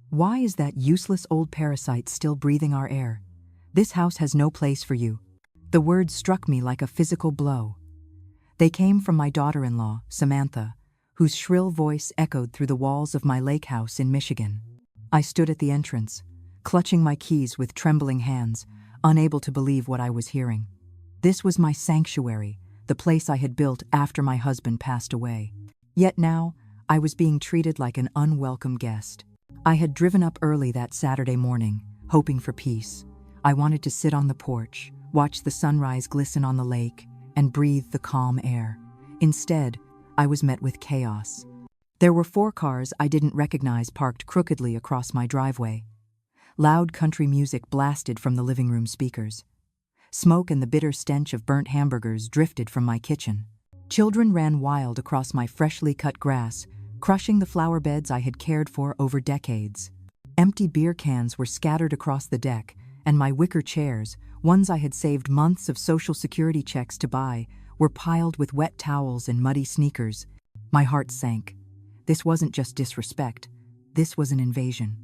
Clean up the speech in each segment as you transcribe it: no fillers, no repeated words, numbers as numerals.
Why is that useless old parasite still breathing our air? This house has no place for you. The words struck me like a physical blow. They came from my daughter-in-law, Samantha, whose shrill voice echoed through the walls of my lake house in Michigan. I stood at the entrance, clutching my keys with trembling hands, unable to believe what I was hearing. This was my sanctuary, the place I had built after my husband passed away. Yet now, I was being treated like an unwelcome guest. I had driven up early that Saturday morning, hoping for peace. I wanted to sit on the porch, watch the sunrise glisten on the lake, and breathe the calm air. Instead, I was met with chaos. There were 4 cars I didn't recognize parked crookedly across my driveway. Loud country music blasted from the living room speakers. Smoke and the bitter stench of burnt hamburgers drifted from my kitchen. Children ran wild across my freshly cut grass, crushing the flower beds I had cared for over decades. Empty beer cans were scattered across the deck, and my wicker chairs, ones I had saved months of Social Security checks to buy, were piled with wet towels and muddy sneakers. My heart sank. This wasn't just disrespect. This was an invasion.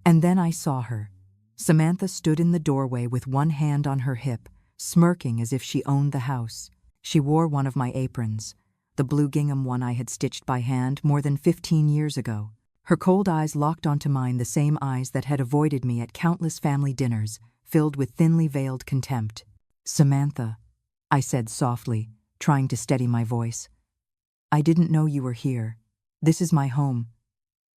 And then I saw her. Samantha stood in the doorway with one hand on her hip, smirking as if she owned the house. She wore one of my aprons, the blue gingham one I had stitched by hand more than 15 years ago. Her cold eyes locked onto mine, the same eyes that had avoided me at countless family dinners, filled with thinly veiled contempt. "Samantha," I said softly, trying to steady my voice. "I didn't know you were here. This is my home.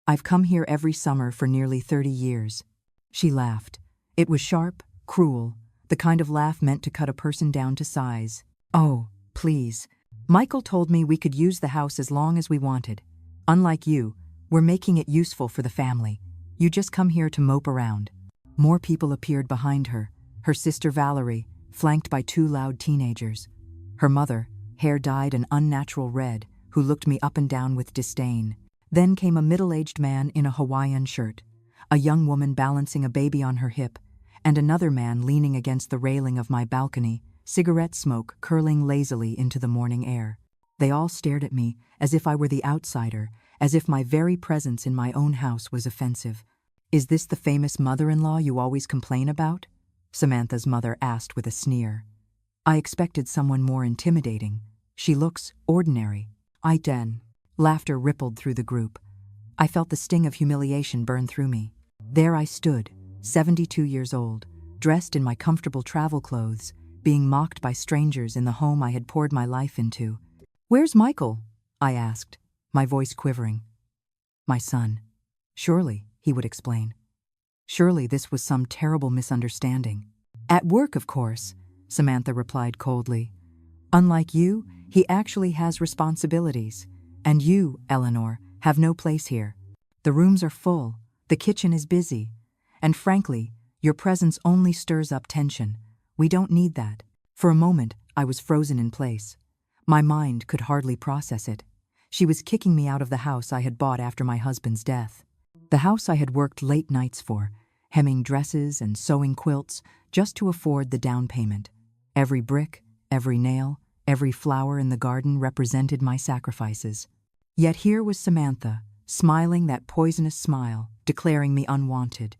I've come here every summer for nearly 30 years. She laughed. It was sharp, cruel, the kind of laugh meant to cut a person down to size. "Oh, please. Michael told me we could use the house as long as we wanted. Unlike you, we're making it useful for the family. You just come here to mope around." More people appeared behind her. Her sister Valerie, flanked by 2 loud teenagers. Her mother, hair dyed an unnatural red, who looked me up and down with disdain. Then came a middle-aged man in a Hawaiian shirt, a young woman balancing a baby on her hip, and another man leaning against the railing of my balcony, cigarette smoke curling lazily into the morning air. They all stared at me as if I were the outsider, as if my very presence in my own house was offensive. "Is this the famous mother-in-law you always complain about?" Samantha's mother asked with a sneer. "I expected someone more intimidating. She looks ordinary." Laughter rippled through the group. I felt the sting of humiliation burn through me. There I stood, 72 years old, dressed in my comfortable travel clothes, being mocked by strangers in the home I had poured my life into. "Where's Michael?" I asked, my voice quivering. "My son. Surely," he would explain. Surely this was some terrible misunderstanding. "At work, of course," Samantha replied coldly. "Unlike you, he actually has responsibilities. And you, Eleanor, have no place here. The rooms are full, the kitchen is busy, and frankly, your presence only stirs up tension. We don't need that." For a moment, I was frozen in place. My mind could hardly process it. She was kicking me out of the house I had bought after my husband's death. The house I had worked late nights for, hemming dresses and sewing quilts just to afford the down payment. Every brick, every nail, every flower in the garden represented my sacrifices. Yet here was Samantha, smiling that poisonous smile, declaring me unwanted.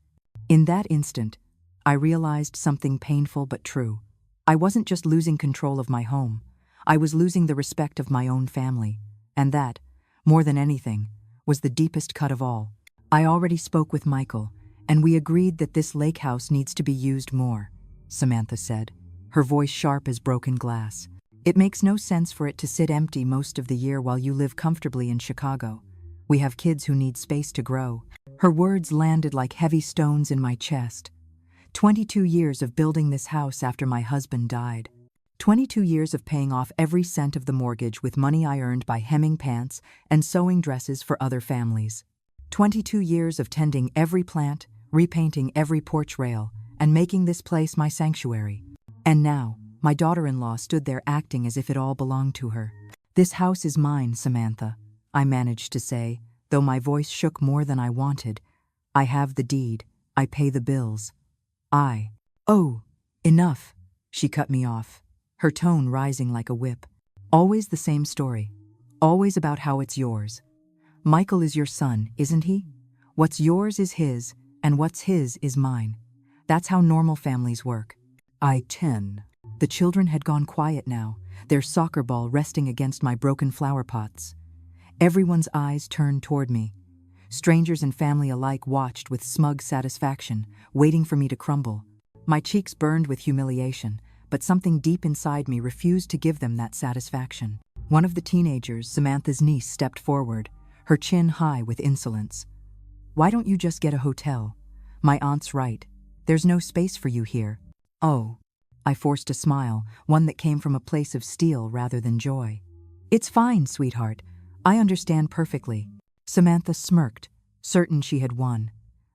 In that instant, I realized something painful but true. I wasn't just losing control of my home. I was losing the respect of my own family. And that, more than anything, was the deepest cut of all. "I already spoke with Michael, and we agreed that this lake house needs to be used more," Samantha said, her voice sharp as broken glass. "It makes no sense for it to sit empty most of the year while you live comfortably in Chicago. We have kids who need space to grow." Her words landed like heavy stones in my chest. 22 years of building this house after my husband died. 22 years of paying off every cent of the mortgage with money I earned by hemming pants and sewing dresses for other families. 22 years of tending every plant, repainting every porch rail, and making this place my sanctuary. And now, my daughter-in-law stood there acting as if it all belonged to her. "This house is mine, Samantha," I managed to say, though my voice shook more than I wanted. "I have the deed. I pay the bills. Oh, enough," she cut me off, her tone rising like a whip. "Always the same story. Always about how it's yours. Michael is your son, isn't he? What's yours is his, and what's his is mine. That's how normal families work. I-10. The children had gone quiet now, their soccer ball resting against my broken flower pots. Everyone's eyes turned toward me. Strangers and family alike watched with smug satisfaction, waiting for me to crumble. My cheeks burned with humiliation, but something deep inside me refused to give them that satisfaction. One of the teenagers, Samantha's niece, stepped forward, her chin high with insolence. "Why don't you just get a hotel? My aunt's right. There's no space for you here." "Oh." I forced a smile, one that came from a place of steel rather than joy. "It's fine, sweetheart. I understand perfectly." Samantha smirked, certain she had won.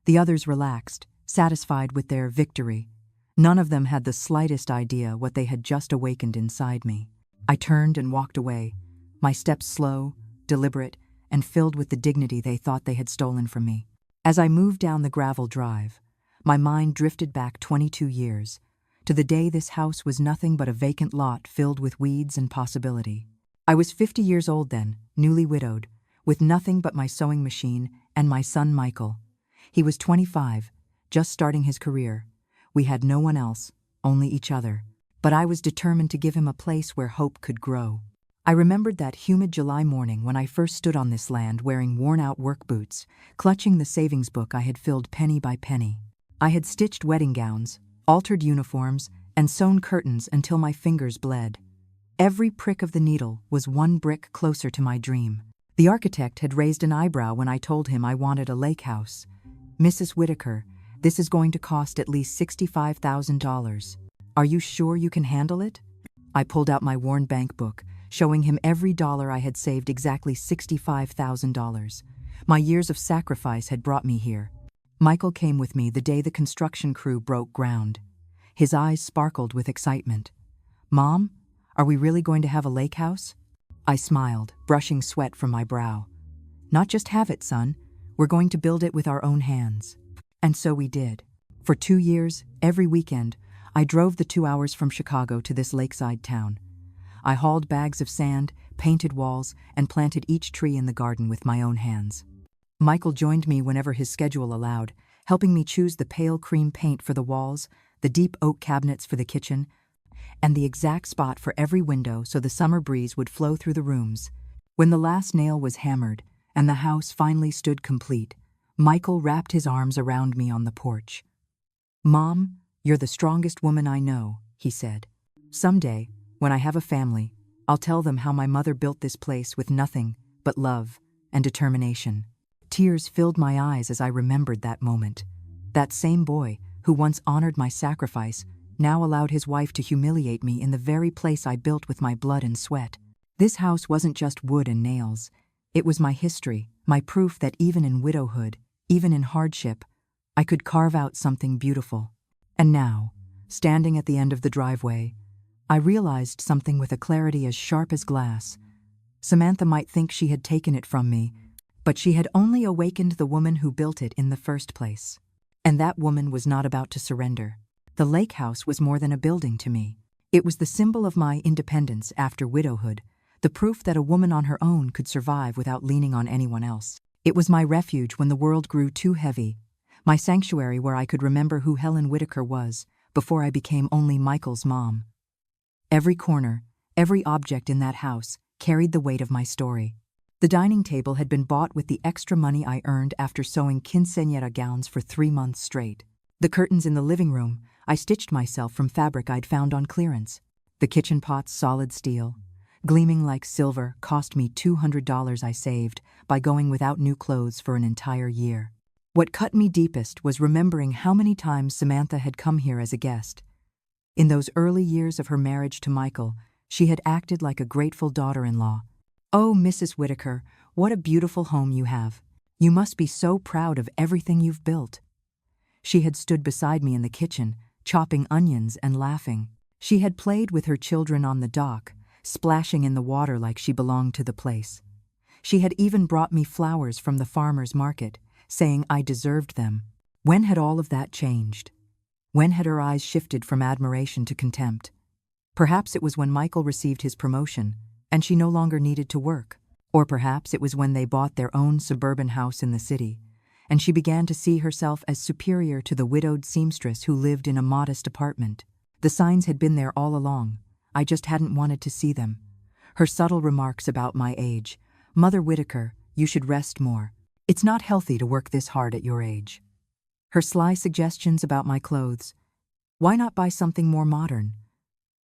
The others relaxed, satisfied with their victory. None of them had the slightest idea what they had just awakened inside me. I turned and walked away, my steps slow, deliberate, and filled with the dignity they thought they had stolen from me. As I moved down the gravel drive, my mind drifted back 22 years, to the day this house was nothing but a vacant lot filled with weeds and possibility. I was 50 years old then, newly widowed, with nothing but my sewing machine and my son Michael. He was 25, just starting his career. We had no one else, only each other. But I was determined to give him a place where hope could grow. I remembered that humid July morning when I first stood on this land wearing worn-out work boots, clutching the savings book I had filled penny by penny. I had stitched wedding gowns, altered uniforms, and sewn curtains until my fingers bled. Every prick of the needle was one brick closer to my dream. The architect had raised an eyebrow when I told him I wanted a lake house. "Mrs. Whitaker, this is going to cost at least $65,000. Are you sure you can handle it?" I pulled out my worn bank book, showing him every dollar I had saved, exactly $65,000. My years of sacrifice had brought me here. Michael came with me the day the construction crew broke ground. His eyes sparkled with excitement. "Mom, are we really going to have a lake house?" I smiled, brushing sweat from my brow. "Not just have it, son. We're going to build it with our own hands." And so we did. For 2 years, every weekend, I drove the 2 hours from Chicago to this lakeside town. I hauled bags of sand, painted walls, and planted each tree in the garden with my own hands. Michael joined me whenever his schedule allowed, helping me choose the pale cream paint for the walls, the deep oak cabinets for the kitchen, and the exact spot for every window so the summer breeze would flow through the rooms. When the last nail was hammered and the house finally stood complete, Michael wrapped his arms around me on the porch. "Mom, you're the strongest woman I know," he said. "Someday, when I have a family, I'll tell them how my mother built this place with nothing but love and determination." Tears filled my eyes as I remembered that moment. That same boy, who once honored my sacrifice, now allowed his wife to humiliate me in the very place I built with my blood and sweat. This house wasn't just wood and nails. It was my history, my proof that even in widowhood, even in hardship, I could carve out something beautiful. And now, standing at the end of the driveway, I realized something with a clarity as sharp as glass. Samantha might think she had taken it from me, but she had only awakened the woman who built it in the first place. And that woman was not about to surrender. The lake house was more than a building to me. It was the symbol of my independence after widowhood, the proof that a woman on her own could survive without leaning on anyone else. It was my refuge when the world grew too heavy, my sanctuary where I could remember who Helen Whitaker was before I became only Michael's mom. Every corner, every object in that house carried the weight of my story. The dining table had been bought with the extra money I earned after sewing quinceañera gowns for 3 months straight. The curtains in the living room I stitched myself from fabric I'd found on clearance. The kitchen pots, solid steel, gleaming like silver, cost me $200 I saved by going without new clothes for an entire year. What cut me deepest was remembering how many times Samantha had come here as a guest. In those early years of her marriage to Michael, she had acted like a grateful daughter-in-law. "Oh, Mrs. Whitaker, what a beautiful home you have. You must be so proud of everything you've built." She had stood beside me in the kitchen, chopping onions and laughing. She had played with her children on the dock, splashing in the water like she belonged to the place. She had even brought me flowers from the farmer's market, saying I deserved them. When had all of that changed? When had her eyes shifted from admiration to contempt? Perhaps it was when Michael received his promotion, and she no longer needed to work. Or perhaps it was when they bought their own suburban house in the city, and she began to see herself as superior to the widowed seamstress who lived in a modest apartment. The signs had been there all along. I just hadn't wanted to see them. Her subtle remarks about my age. "Mother Whitaker, you should rest more. It's not healthy to work this hard at your age." Her sly suggestions about my clothes. "Why not buy something more modern?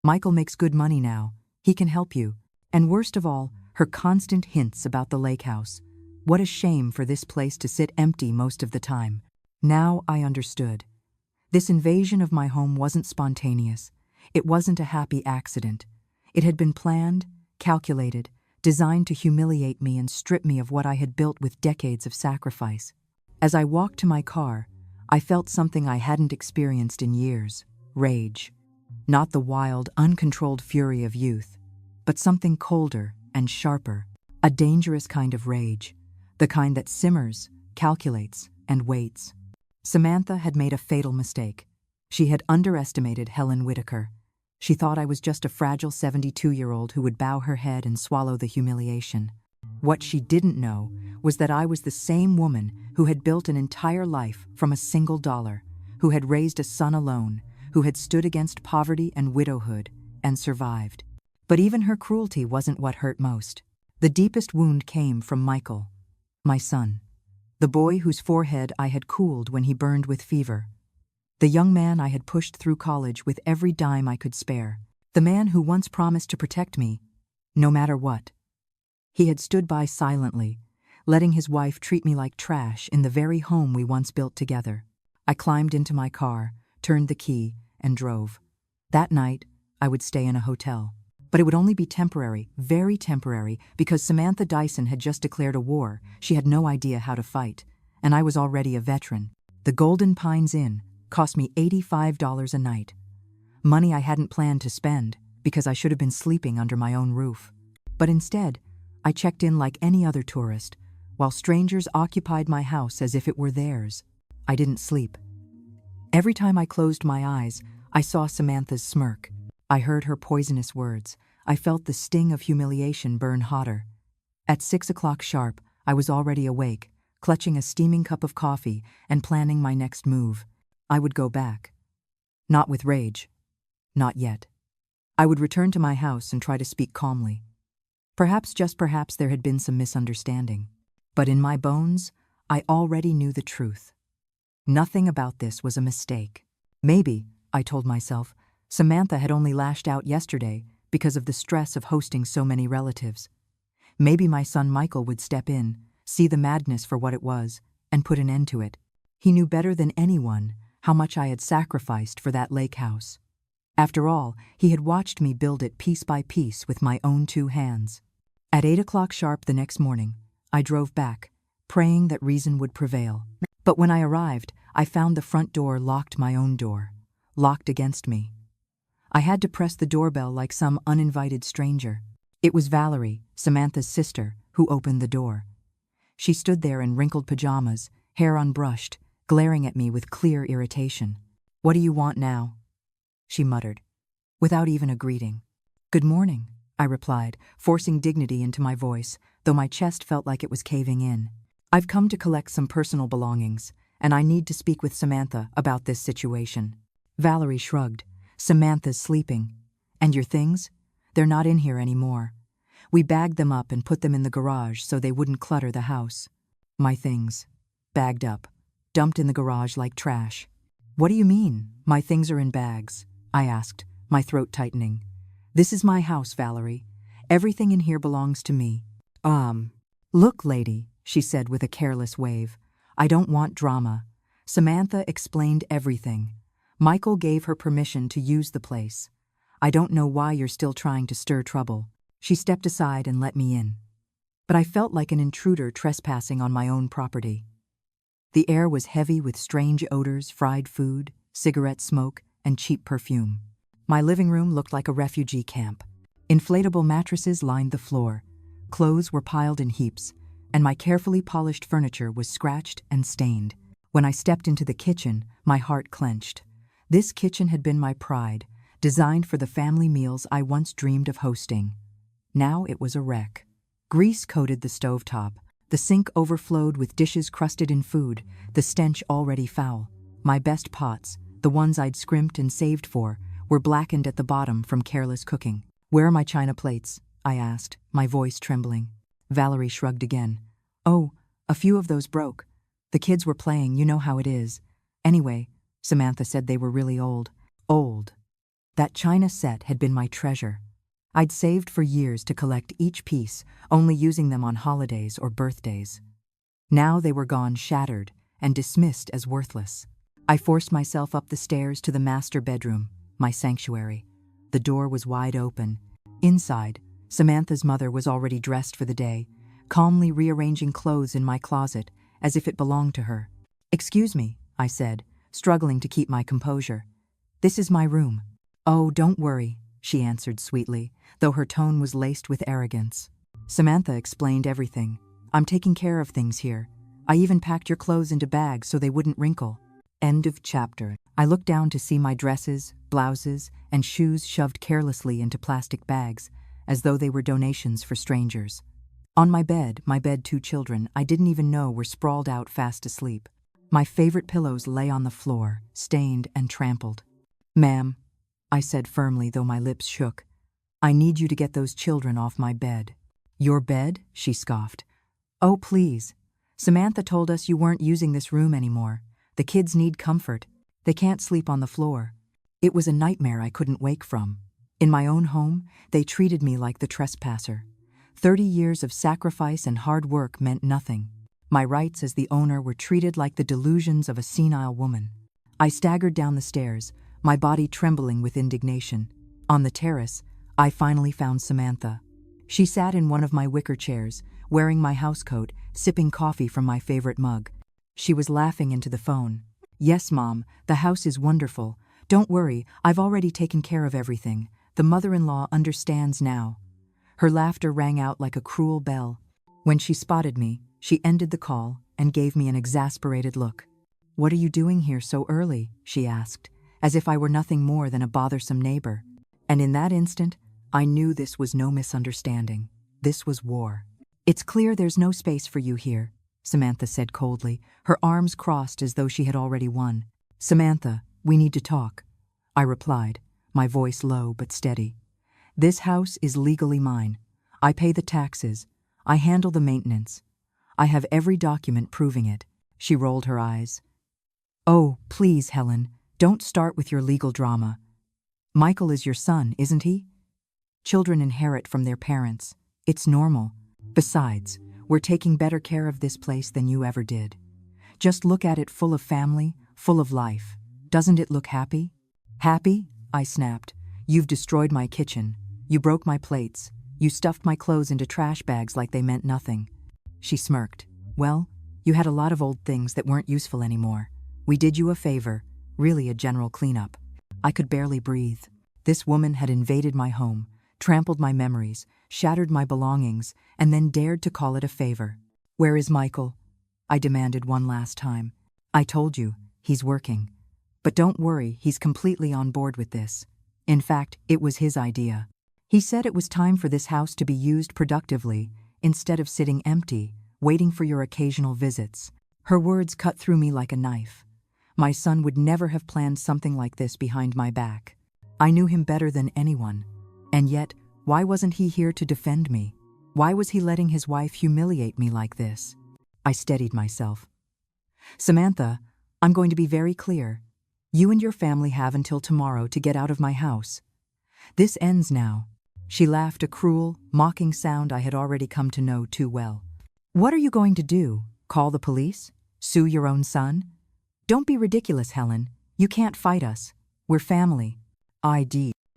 Michael makes good money now. He can help you." And worst of all, her constant hints about the lake house. What a shame for this place to sit empty most of the time. Now I understood. This invasion of my home wasn't spontaneous. It wasn't a happy accident. It had been planned, calculated, designed to humiliate me and strip me of what I had built with decades of sacrifice. As I walked to my car, I felt something I hadn't experienced in years: rage. Not the wild, uncontrolled fury of youth, but something colder and sharper, a dangerous kind of rage, the kind that simmers, calculates, and waits. Samantha had made a fatal mistake. She had underestimated Helen Whitaker. She thought I was just a fragile 72-year-old who would bow her head and swallow the humiliation. What she didn't know was that I was the same woman who had built an entire life from a single dollar, who had raised a son alone, who had stood against poverty and widowhood and survived. But even her cruelty wasn't what hurt most. The deepest wound came from Michael, my son, the boy whose forehead I had cooled when he burned with fever, the young man I had pushed through college with every dime I could spare, the man who once promised to protect me, no matter what. He had stood by silently, letting his wife treat me like trash in the very home we once built together. I climbed into my car, turned the key, and drove. That night, I would stay in a hotel. But it would only be temporary, very temporary, because Samantha Dyson had just declared a war. She had no idea how to fight, and I was already a veteran. The Golden Pines Inn cost me $85 a night. Money I hadn't planned to spend, because I should have been sleeping under my own roof. But instead, I checked in like any other tourist, while strangers occupied my house as if it were theirs. I didn't sleep. Every time I closed my eyes, I saw Samantha's smirk. I heard her poisonous words. I felt the sting of humiliation burn hotter. At 6 o'clock sharp, I was already awake, clutching a steaming cup of coffee and planning my next move. I would go back. Not with rage. Not yet. I would return to my house and try to speak calmly. Perhaps, just perhaps, there had been some misunderstanding. But in my bones, I already knew the truth. Nothing about this was a mistake. Maybe, I told myself, Samantha had only lashed out yesterday because of the stress of hosting so many relatives. Maybe my son Michael would step in, see the madness for what it was, and put an end to it. He knew better than anyone how much I had sacrificed for that lake house. After all, he had watched me build it piece by piece with my own 2 hands. At 8 o'clock sharp the next morning, I drove back, praying that reason would prevail. But when I arrived, I found the front door locked, my own door, locked against me. I had to press the doorbell like some uninvited stranger. It was Valerie, Samantha's sister, who opened the door. She stood there in wrinkled pajamas, hair unbrushed, glaring at me with clear irritation. "What do you want now?" she muttered, without even a greeting. "Good morning," I replied, forcing dignity into my voice, though my chest felt like it was caving in. "I've come to collect some personal belongings, and I need to speak with Samantha about this situation." Valerie shrugged. "Samantha's sleeping. And your things? They're not in here anymore. We bagged them up and put them in the garage so they wouldn't clutter the house." My things. Bagged up. Dumped in the garage like trash. "What do you mean, my things are in bags?" I asked, my throat tightening. "This is my house, Valerie. Everything in here belongs to me." Look, lady," she said with a careless wave. "I don't want drama. Samantha explained everything. Michael gave her permission to use the place. I don't know why you're still trying to stir trouble." She stepped aside and let me in. But I felt like an intruder trespassing on my own property. The air was heavy with strange odors, fried food, cigarette smoke, and cheap perfume. My living room looked like a refugee camp. Inflatable mattresses lined the floor. Clothes were piled in heaps, and my carefully polished furniture was scratched and stained. When I stepped into the kitchen, my heart clenched. This kitchen had been my pride, designed for the family meals I once dreamed of hosting. Now it was a wreck. Grease coated the stovetop, The sink overflowed with dishes crusted in food, the stench already foul. My best pots, the ones I'd scrimped and saved for, were blackened at the bottom from careless cooking. "Where are my china plates?" I asked, my voice trembling. Valerie shrugged again. "Oh, a few of those broke. The kids were playing, you know how it is. Anyway," Samantha said they were really old. Old. That china set had been my treasure. I'd saved for years to collect each piece, only using them on holidays or birthdays. Now they were gone, shattered, and dismissed as worthless. I forced myself up the stairs to the master bedroom, my sanctuary. The door was wide open. Inside, Samantha's mother was already dressed for the day, calmly rearranging clothes in my closet as if it belonged to her. "Excuse me," I said, struggling to keep my composure. "This is my room." "Oh, don't worry," she answered sweetly, though her tone was laced with arrogance. Samantha explained everything. "I'm taking care of things here. I even packed your clothes into bags so they wouldn't wrinkle." End of chapter. I looked down to see my dresses, blouses, and shoes shoved carelessly into plastic bags, as though they were donations for strangers. On my bed, 2 children I didn't even know were sprawled out fast asleep. My favorite pillows lay on the floor, stained and trampled. "Ma'am," I said firmly, though my lips shook, "I need you to get those children off my bed." "Your bed?" she scoffed. "Oh, please. Samantha told us you weren't using this room anymore. The kids need comfort. They can't sleep on the floor." It was a nightmare I couldn't wake from. In my own home, they treated me like the trespasser. 30 years of sacrifice and hard work meant nothing. My rights as the owner were treated like the delusions of a senile woman. I staggered down the stairs, my body trembling with indignation. On the terrace, I finally found Samantha. She sat in one of my wicker chairs, wearing my housecoat, sipping coffee from my favorite mug. She was laughing into the phone. "Yes, Mom, the house is wonderful. Don't worry, I've already taken care of everything. The mother-in-law understands now." Her laughter rang out like a cruel bell. When she spotted me, she ended the call and gave me an exasperated look. "What are you doing here so early?" she asked, as if I were nothing more than a bothersome neighbor. And in that instant, I knew this was no misunderstanding. This was war. "It's clear there's no space for you here," Samantha said coldly, her arms crossed as though she had already won. "Samantha, we need to talk," I replied, my voice low but steady. "This house is legally mine. I pay the taxes. I handle the maintenance. I have every document proving it." She rolled her eyes. "Oh, please, Helen, don't start with your legal drama. Michael is your son, isn't he? Children inherit from their parents. It's normal. Besides, we're taking better care of this place than you ever did. Just look at it, full of family, full of life. Doesn't it look happy?" "Happy?" I snapped. "You've destroyed my kitchen. You broke my plates. You stuffed my clothes into trash bags like they meant nothing." She smirked. "Well, you had a lot of old things that weren't useful anymore. We did you a favor, really a general cleanup." I could barely breathe. This woman had invaded my home, trampled my memories, shattered my belongings, and then dared to call it a favor. "Where is Michael?" I demanded one last time. "I told you, he's working. But don't worry, he's completely on board with this. In fact, it was his idea. He said it was time for this house to be used productively, instead of sitting empty, waiting for your occasional visits." Her words cut through me like a knife. My son would never have planned something like this behind my back. I knew him better than anyone. And yet, why wasn't he here to defend me? Why was he letting his wife humiliate me like this? I steadied myself. "Samantha, I'm going to be very clear. You and your family have until tomorrow to get out of my house. This ends now." She laughed, a cruel, mocking sound I had already come to know too well. "What are you going to do? Call the police? Sue your own son? Don't be ridiculous, Helen. You can't fight us. We're family."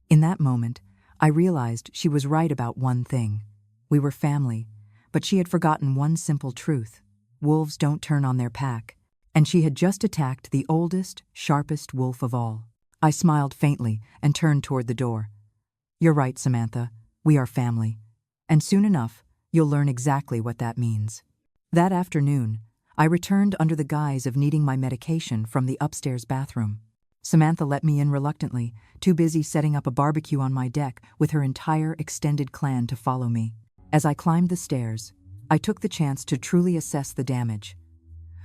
In that moment, I realized she was right about one thing. We were family, but she had forgotten one simple truth. Wolves don't turn on their pack. And she had just attacked the oldest, sharpest wolf of all. I smiled faintly and turned toward the door. "You're right, Samantha. We are family. And soon enough, you'll learn exactly what that means." That afternoon, I returned under the guise of needing my medication from the upstairs bathroom. Samantha let me in reluctantly, too busy setting up a barbecue on my deck with her entire extended clan to follow me. As I climbed the stairs, I took the chance to truly assess the damage.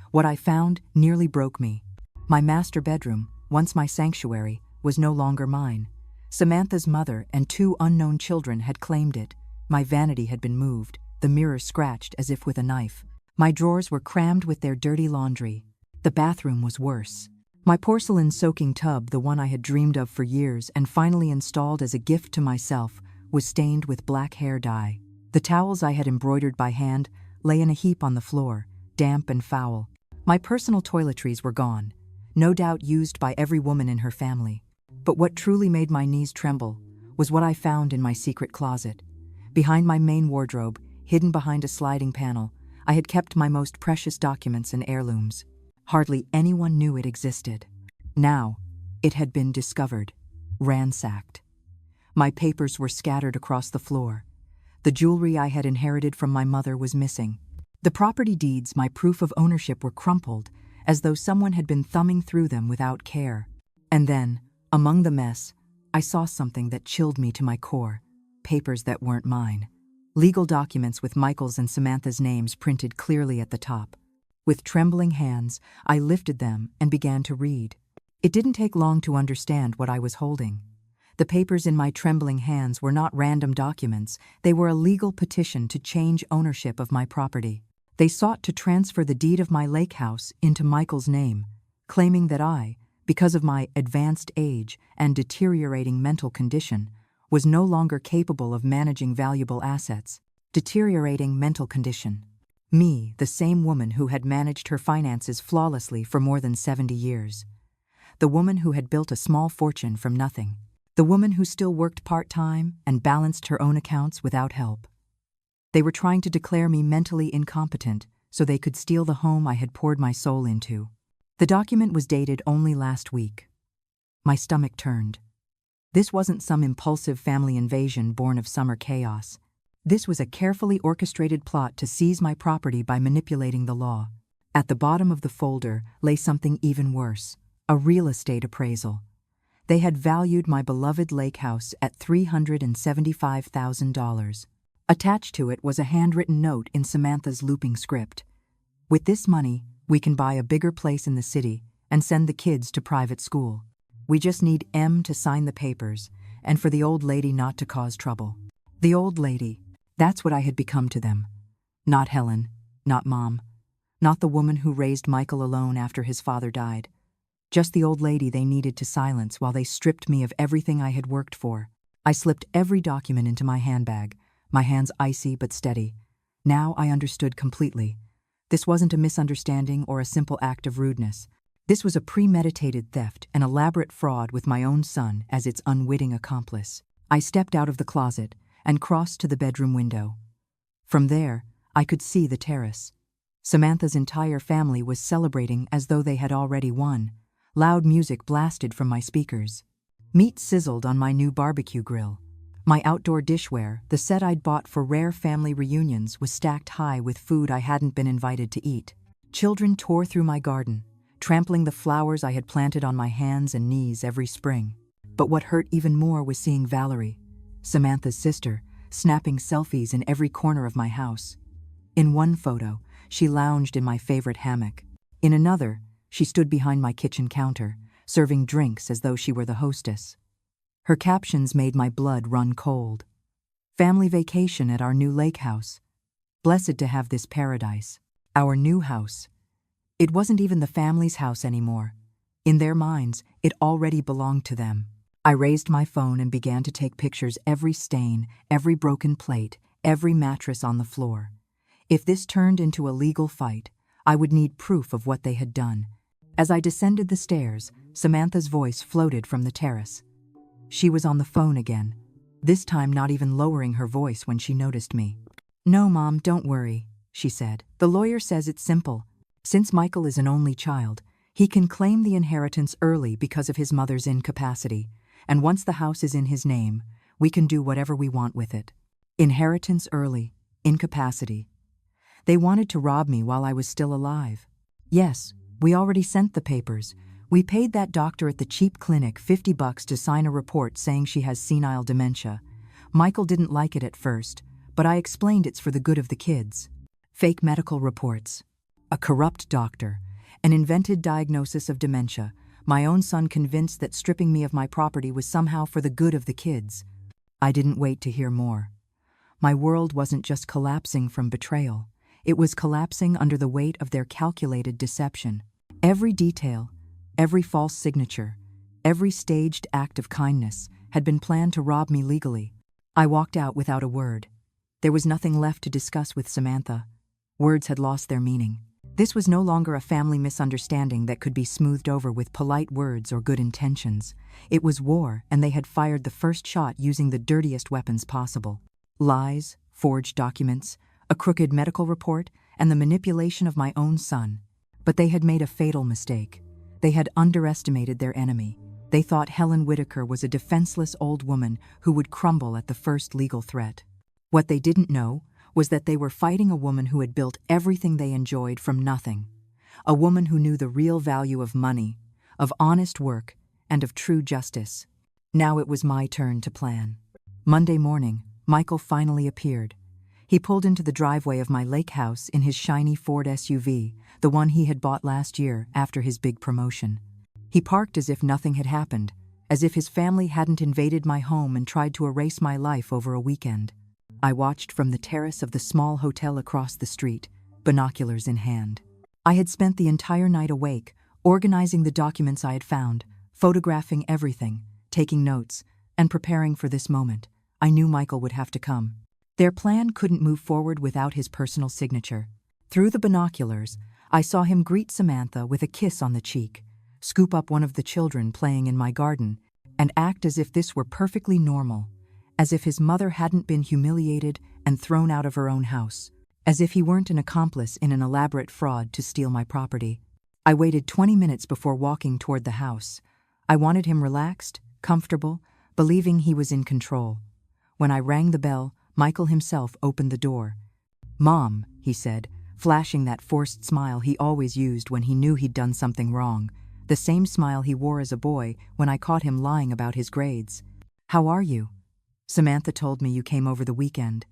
What I found nearly broke me. My master bedroom, once my sanctuary, was no longer mine. Samantha's mother and 2 unknown children had claimed it. My vanity had been moved, the mirror scratched as if with a knife. My drawers were crammed with their dirty laundry. The bathroom was worse. My porcelain soaking tub, the one I had dreamed of for years and finally installed as a gift to myself, was stained with black hair dye. The towels I had embroidered by hand lay in a heap on the floor, damp and foul. My personal toiletries were gone, no doubt used by every woman in her family. But what truly made my knees tremble was what I found in my secret closet. Behind my main wardrobe, hidden behind a sliding panel, I had kept my most precious documents and heirlooms. Hardly anyone knew it existed. Now, it had been discovered, ransacked. My papers were scattered across the floor. The jewelry I had inherited from my mother was missing. The property deeds, my proof of ownership, were crumpled, as though someone had been thumbing through them without care. And then, among the mess, I saw something that chilled me to my core. Papers that weren't mine. Legal documents with Michael's and Samantha's names printed clearly at the top. With trembling hands, I lifted them and began to read. It didn't take long to understand what I was holding. The papers in my trembling hands were not random documents. They were a legal petition to change ownership of my property. They sought to transfer the deed of my lake house into Michael's name, claiming that I, because of my advanced age and deteriorating mental condition, was no longer capable of managing valuable assets. Deteriorating mental condition. Me, the same woman who had managed her finances flawlessly for more than 70 years. The woman who had built a small fortune from nothing. The woman who still worked part-time and balanced her own accounts without help. They were trying to declare me mentally incompetent so they could steal the home I had poured my soul into. The document was dated only last week. My stomach turned. This wasn't some impulsive family invasion born of summer chaos. This was a carefully orchestrated plot to seize my property by manipulating the law. At the bottom of the folder lay something even worse, a real estate appraisal. They had valued my beloved lake house at $375,000. Attached to it was a handwritten note in Samantha's looping script. With this money, we can buy a bigger place in the city and send the kids to private school. We just need M to sign the papers and for the old lady not to cause trouble. The old lady, that's what I had become to them. Not Helen, not Mom, not the woman who raised Michael alone after his father died. Just the old lady they needed to silence while they stripped me of everything I had worked for. I slipped every document into my handbag, my hands icy but steady. Now I understood completely. This wasn't a misunderstanding or a simple act of rudeness. This was a premeditated theft, an elaborate fraud with my own son as its unwitting accomplice. I stepped out of the closet and crossed to the bedroom window. From there, I could see the terrace. Samantha's entire family was celebrating as though they had already won. Loud music blasted from my speakers. Meat sizzled on my new barbecue grill. My outdoor dishware, the set I'd bought for rare family reunions, was stacked high with food I hadn't been invited to eat. Children tore through my garden, trampling the flowers I had planted on my hands and knees every spring. But what hurt even more was seeing Valerie, Samantha's sister, snapping selfies in every corner of my house. In one photo, she lounged in my favorite hammock. In another, she stood behind my kitchen counter, serving drinks as though she were the hostess. Her captions made my blood run cold. Family vacation at our new lake house. Blessed to have this paradise. Our new house. It wasn't even the family's house anymore. In their minds, it already belonged to them. I raised my phone and began to take pictures every stain, every broken plate, every mattress on the floor. If this turned into a legal fight, I would need proof of what they had done. As I descended the stairs, Samantha's voice floated from the terrace. She was on the phone again, this time not even lowering her voice when she noticed me. "No, Mom, don't worry," she said. "The lawyer says it's simple. Since Michael is an only child, he can claim the inheritance early because of his mother's incapacity, and once the house is in his name, we can do whatever we want with it." Inheritance early, incapacity. They wanted to rob me while I was still alive. Yes, we already sent the papers. We paid that doctor at the cheap clinic $50 to sign a report saying she has senile dementia. Michael didn't like it at first, but I explained it's for the good of the kids. Fake medical reports. A corrupt doctor. An invented diagnosis of dementia. My own son convinced that stripping me of my property was somehow for the good of the kids. I didn't wait to hear more. My world wasn't just collapsing from betrayal. It was collapsing under the weight of their calculated deception. Every detail, every false signature, every staged act of kindness had been planned to rob me legally. I walked out without a word. There was nothing left to discuss with Samantha. Words had lost their meaning. This was no longer a family misunderstanding that could be smoothed over with polite words or good intentions. It was war, and they had fired the first shot using the dirtiest weapons possible. Lies, forged documents, a crooked medical report, and the manipulation of my own son. But they had made a fatal mistake. They had underestimated their enemy. They thought Helen Whitaker was a defenseless old woman who would crumble at the first legal threat. What they didn't know was that they were fighting a woman who had built everything they enjoyed from nothing. A woman who knew the real value of money, of honest work, and of true justice. Now it was my turn to plan. Monday morning, Michael finally appeared. He pulled into the driveway of my lake house in his shiny Ford SUV, the one he had bought last year after his big promotion. He parked as if nothing had happened, as if his family hadn't invaded my home and tried to erase my life over a weekend. I watched from the terrace of the small hotel across the street, binoculars in hand. I had spent the entire night awake, organizing the documents I had found, photographing everything, taking notes, and preparing for this moment. I knew Michael would have to come. Their plan couldn't move forward without his personal signature. Through the binoculars, I saw him greet Samantha with a kiss on the cheek, scoop up one of the children playing in my garden, and act as if this were perfectly normal. As if his mother hadn't been humiliated and thrown out of her own house. As if he weren't an accomplice in an elaborate fraud to steal my property. I waited 20 minutes before walking toward the house. I wanted him relaxed, comfortable, believing he was in control. When I rang the bell, Michael himself opened the door. "Mom," he said, flashing that forced smile he always used when he knew he'd done something wrong. The same smile he wore as a boy when I caught him lying about his grades. "How are you? Samantha told me you came over the weekend.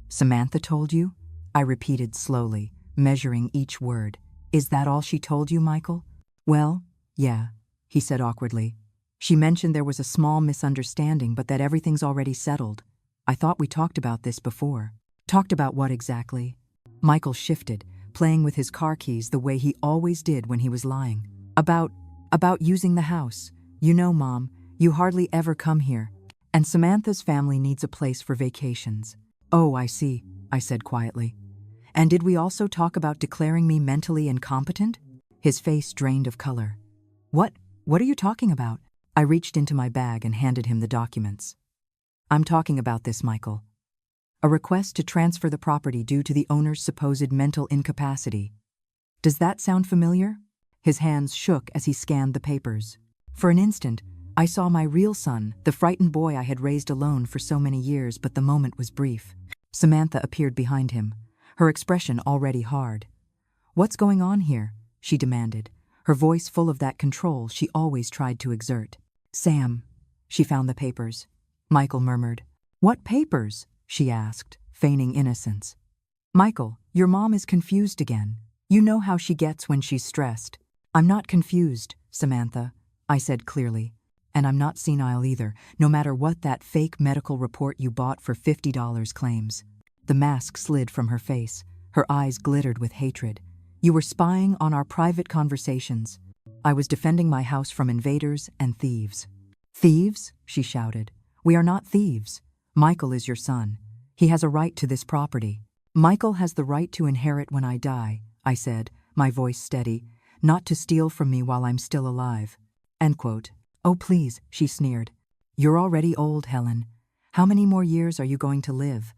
Samantha told you?" I repeated slowly, measuring each word. "Is that all she told you, Michael?" "Well, yeah," he said awkwardly. "She mentioned there was a small misunderstanding, but that everything's already settled. I thought we talked about this before." "Talked about what exactly?" Michael shifted, playing with his car keys the way he always did when he was lying. About using the house. You know, Mom, you hardly ever come here. And Samantha's family needs a place for vacations." "Oh, I see," I said quietly. "And did we also talk about declaring me mentally incompetent?" His face drained of color. What are you talking about?" I reached into my bag and handed him the documents. "I'm talking about this, Michael. A request to transfer the property due to the owner's supposed mental incapacity. Does that sound familiar?" His hands shook as he scanned the papers. For an instant, I saw my real son, the frightened boy I had raised alone for so many years, but the moment was brief. Samantha appeared behind him, her expression already hard. "What's going on here?" she demanded, her voice full of that control she always tried to exert. "Sam." She found the papers. Michael murmured. "What papers?" she asked, feigning innocence. "Michael, your mom is confused again. You know how she gets when she's stressed." "I'm not confused, Samantha," I said clearly. "And I'm not senile either, no matter what that fake medical report you bought for $50 claims." The mask slid from her face. Her eyes glittered with hatred. "You were spying on our private conversations. I was defending my house from invaders and thieves." "Thieves?" she shouted. "We are not thieves. Michael is your son. He has a right to this property." "Michael has the right to inherit when I die," I said, my voice steady, "not to steal from me while I'm still alive." End quote. "Oh, please," she sneered. "You're already old, Helen. How many more years are you going to live?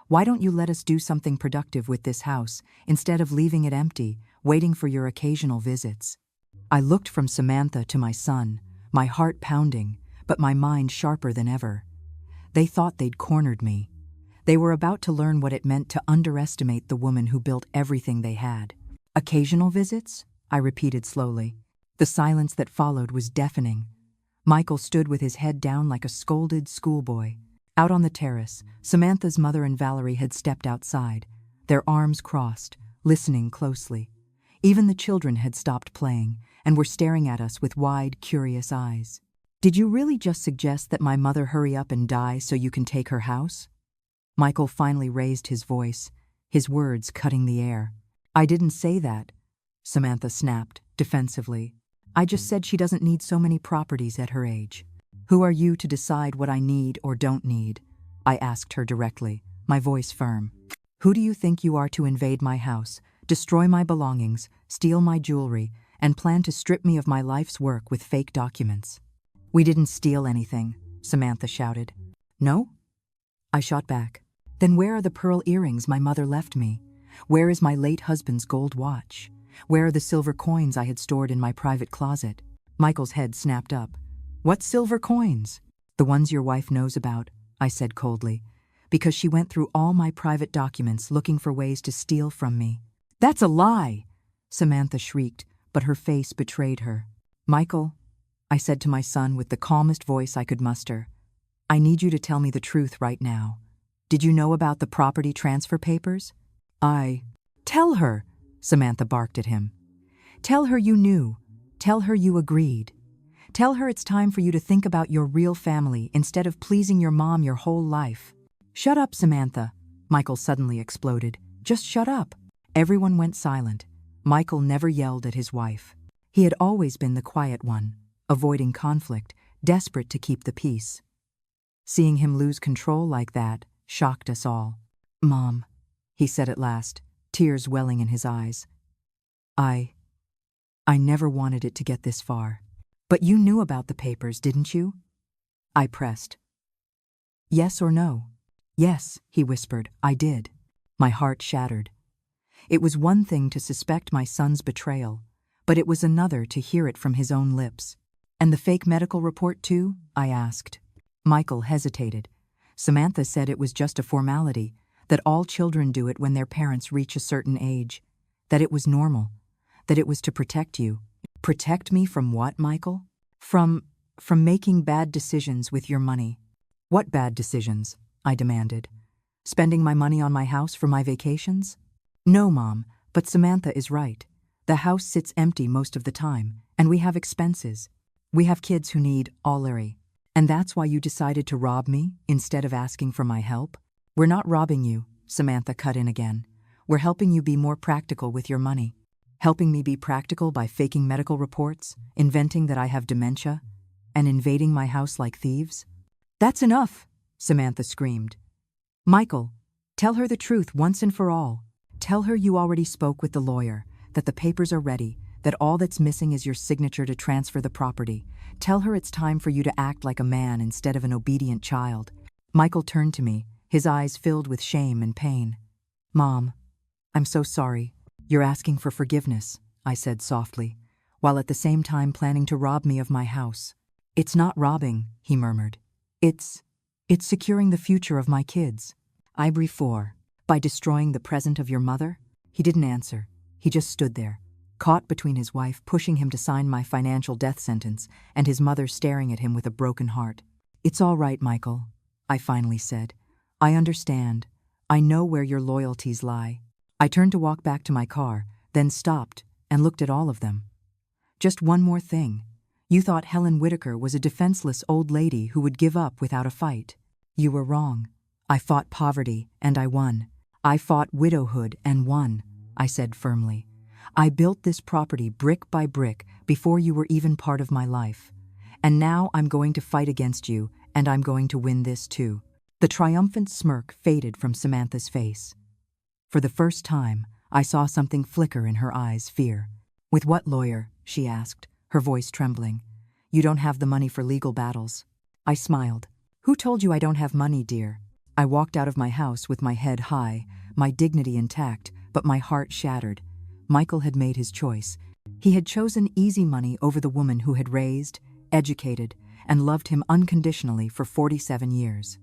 Why don't you let us do something productive with this house, instead of leaving it empty, waiting for your occasional visits?" I looked from Samantha to my son, my heart pounding, but my mind sharper than ever. They thought they'd cornered me. They were about to learn what it meant to underestimate the woman who built everything they had. "Occasional visits?" I repeated slowly. The silence that followed was deafening. Michael stood with his head down like a scolded schoolboy. Out on the terrace, Samantha's mother and Valerie had stepped outside. their arms crossed, listening closely. Even the children had stopped playing and were staring at us with wide, curious eyes. "Did you really just suggest that my mother hurry up and die so you can take her house?" Michael finally raised his voice, his words cutting the air. "I didn't say that," Samantha snapped, defensively. "I just said she doesn't need so many properties at her age." "Who are you to decide what I need or don't need?" I asked her directly, my voice firm. "Who do you think you are to invade my house, destroy my belongings, steal my jewelry, and plan to strip me of my life's work with fake documents?" "We didn't steal anything," Samantha shouted. "No?" I shot back. "Then where are the pearl earrings my mother left me? Where is my late husband's gold watch? Where are the silver coins I had stored in my private closet?" Michael's head snapped up. "What silver coins?" "The ones your wife knows about," I said coldly, "because she went through all my private documents looking for ways to steal from me." "That's a lie!" Samantha shrieked, but her face betrayed her. "Michael," I said to my son with the calmest voice I could muster, "I need you to tell me the truth right now. Did you know about the property transfer papers?" "Tell her," Samantha barked at him. "Tell her you knew. Tell her you agreed. Tell her it's time for you to think about your real family instead of pleasing your mom your whole life." "Shut up, Samantha," Michael suddenly exploded. "Just shut up." Everyone went silent. Michael never yelled at his wife. He had always been the quiet one, avoiding conflict, desperate to keep the peace. Seeing him lose control like that shocked us all. "Mom," he said at last, tears welling in his eyes. I never wanted it to get this far. But you knew about the papers, didn't you?" I pressed. "Yes or no?" "Yes," he whispered, "I did." My heart shattered. It was one thing to suspect my son's betrayal, but it was another to hear it from his own lips. "And the fake medical report too?" I asked. Michael hesitated. "Samantha said it was just a formality, that all children do it when their parents reach a certain age, that it was normal, that it was to protect you." "Protect me from what, Michael?" From making bad decisions with your money." "What bad decisions?" I demanded. "Spending my money on my house for my vacations?" "No, Mom, but Samantha is right. The house sits empty most of the time, and we have expenses. We have kids who need Ollery. And that's why you decided to rob me instead of asking for my help?" "We're not robbing you," Samantha cut in again. "We're helping you be more practical with your money." "Helping me be practical by faking medical reports, inventing that I have dementia, and invading my house like thieves?" "That's enough," Samantha screamed. "Michael, tell her the truth once and for all. Tell her you already spoke with the lawyer, that the papers are ready, that all that's missing is your signature to transfer the property. Tell her it's time for you to act like a man instead of an obedient child." Michael turned to me, his eyes filled with shame and pain. "Mom, I'm so sorry. You're asking for forgiveness," I said softly, while at the same time planning to rob me of my house. "It's not robbing," he murmured. It's securing the future of my kids." I breathed. "By destroying the present of your mother?" He didn't answer. He just stood there, caught between his wife pushing him to sign my financial death sentence and his mother staring at him with a broken heart. "It's all right, Michael," I finally said. "I understand. I know where your loyalties lie." I turned to walk back to my car, then stopped and looked at all of them. "Just one more thing. You thought Helen Whitaker was a defenseless old lady who would give up without a fight. You were wrong. I fought poverty, and I won. I fought widowhood and won," I said firmly. "I built this property brick by brick before you were even part of my life. And now I'm going to fight against you, and I'm going to win this too." The triumphant smirk faded from Samantha's face. For the first time, I saw something flicker in her eyes, fear. "With what lawyer?" she asked, her voice trembling. "You don't have the money for legal battles." I smiled. "Who told you I don't have money, dear?" I walked out of my house with my head high, my dignity intact, but my heart shattered. Michael had made his choice. He had chosen easy money over the woman who had raised, educated, and loved him unconditionally for 47 years.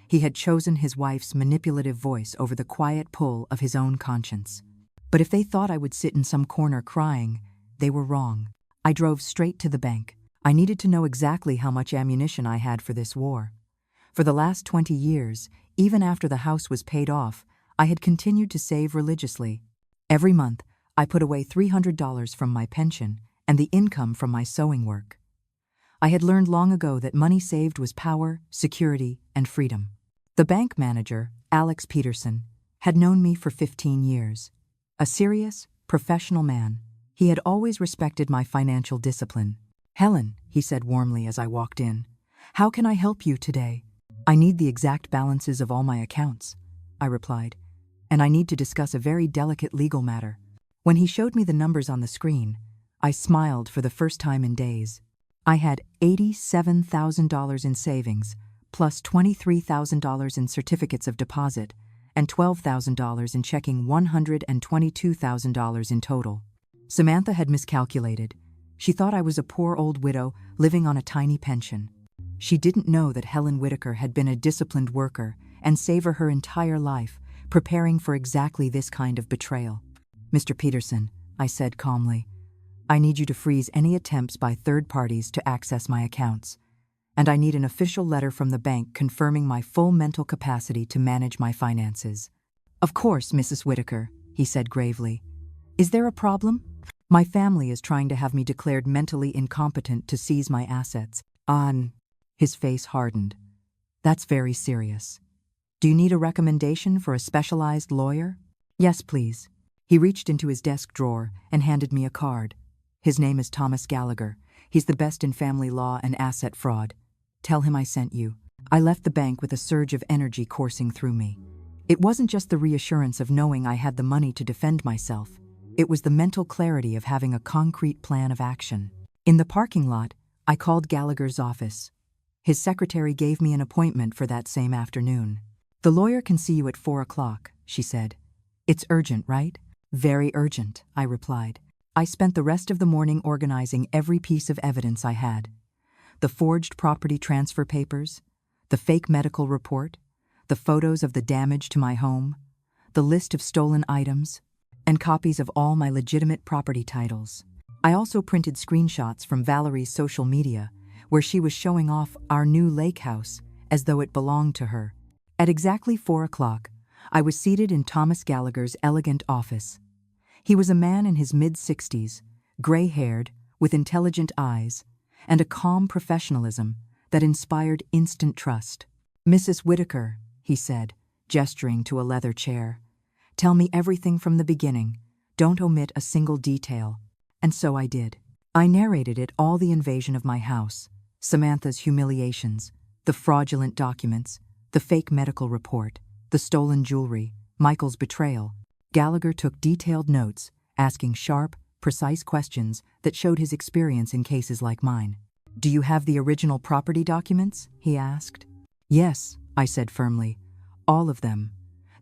He had chosen his wife's manipulative voice over the quiet pull of his own conscience. But if they thought I would sit in some corner crying, they were wrong. I drove straight to the bank. I needed to know exactly how much ammunition I had for this war. For the last 20 years, even after the house was paid off, I had continued to save religiously. Every month, I put away $300 from my pension and the income from my sewing work. I had learned long ago that money saved was power, security, and freedom. The bank manager, Alex Peterson, had known me for 15 years. A serious, professional man, he had always respected my financial discipline. "Helen," he said warmly as I walked in, "how can I help you today?" "I need the exact balances of all my accounts," I replied, "and I need to discuss a very delicate legal matter." When he showed me the numbers on the screen, I smiled for the first time in days. I had $87,000 in savings, plus $23,000 in certificates of deposit, and $12,000 in checking, $122,000 in total. Samantha had miscalculated. She thought I was a poor old widow living on a tiny pension. She didn't know that Helen Whitaker had been a disciplined worker and saver her entire life, preparing for exactly this kind of betrayal. "Mr. Peterson," I said calmly, "I need you to freeze any attempts by third parties to access my accounts, and I need an official letter from the bank confirming my full mental capacity to manage my finances." "Of course, Mrs. Whitaker," he said gravely. "Is there a problem?" "My family is trying to have me declared mentally incompetent to seize my assets." His face hardened. "That's very serious. Do you need a recommendation for a specialized lawyer?" "Yes, please." He reached into his desk drawer and handed me a card. "His name is Thomas Gallagher. He's the best in family law and asset fraud. Tell him I sent you." I left the bank with a surge of energy coursing through me. It wasn't just the reassurance of knowing I had the money to defend myself. It was the mental clarity of having a concrete plan of action. In the parking lot, I called Gallagher's office. His secretary gave me an appointment for that same afternoon. "The lawyer can see you at 4 o'clock, she said. "It's urgent, right?" "Very urgent," I replied. I spent the rest of the morning organizing every piece of evidence I had. The forged property transfer papers, the fake medical report, the photos of the damage to my home, the list of stolen items, and copies of all my legitimate property titles. I also printed screenshots from Valerie's social media, where she was showing off our new lake house as though it belonged to her. At exactly 4 o'clock, I was seated in Thomas Gallagher's elegant office. He was a man in his mid-60s, gray-haired, with intelligent eyes, and a calm professionalism that inspired instant trust. "Mrs. Whitaker," he said, gesturing to a leather chair, "tell me everything from the beginning. Don't omit a single detail." And so I did. I narrated it all: the invasion of my house, Samantha's humiliations, the fraudulent documents, the fake medical report, the stolen jewelry, Michael's betrayal. Gallagher took detailed notes, asking sharp, precise questions that showed his experience in cases like mine. "Do you have the original property documents?" he asked. "Yes," I said firmly. "All of them.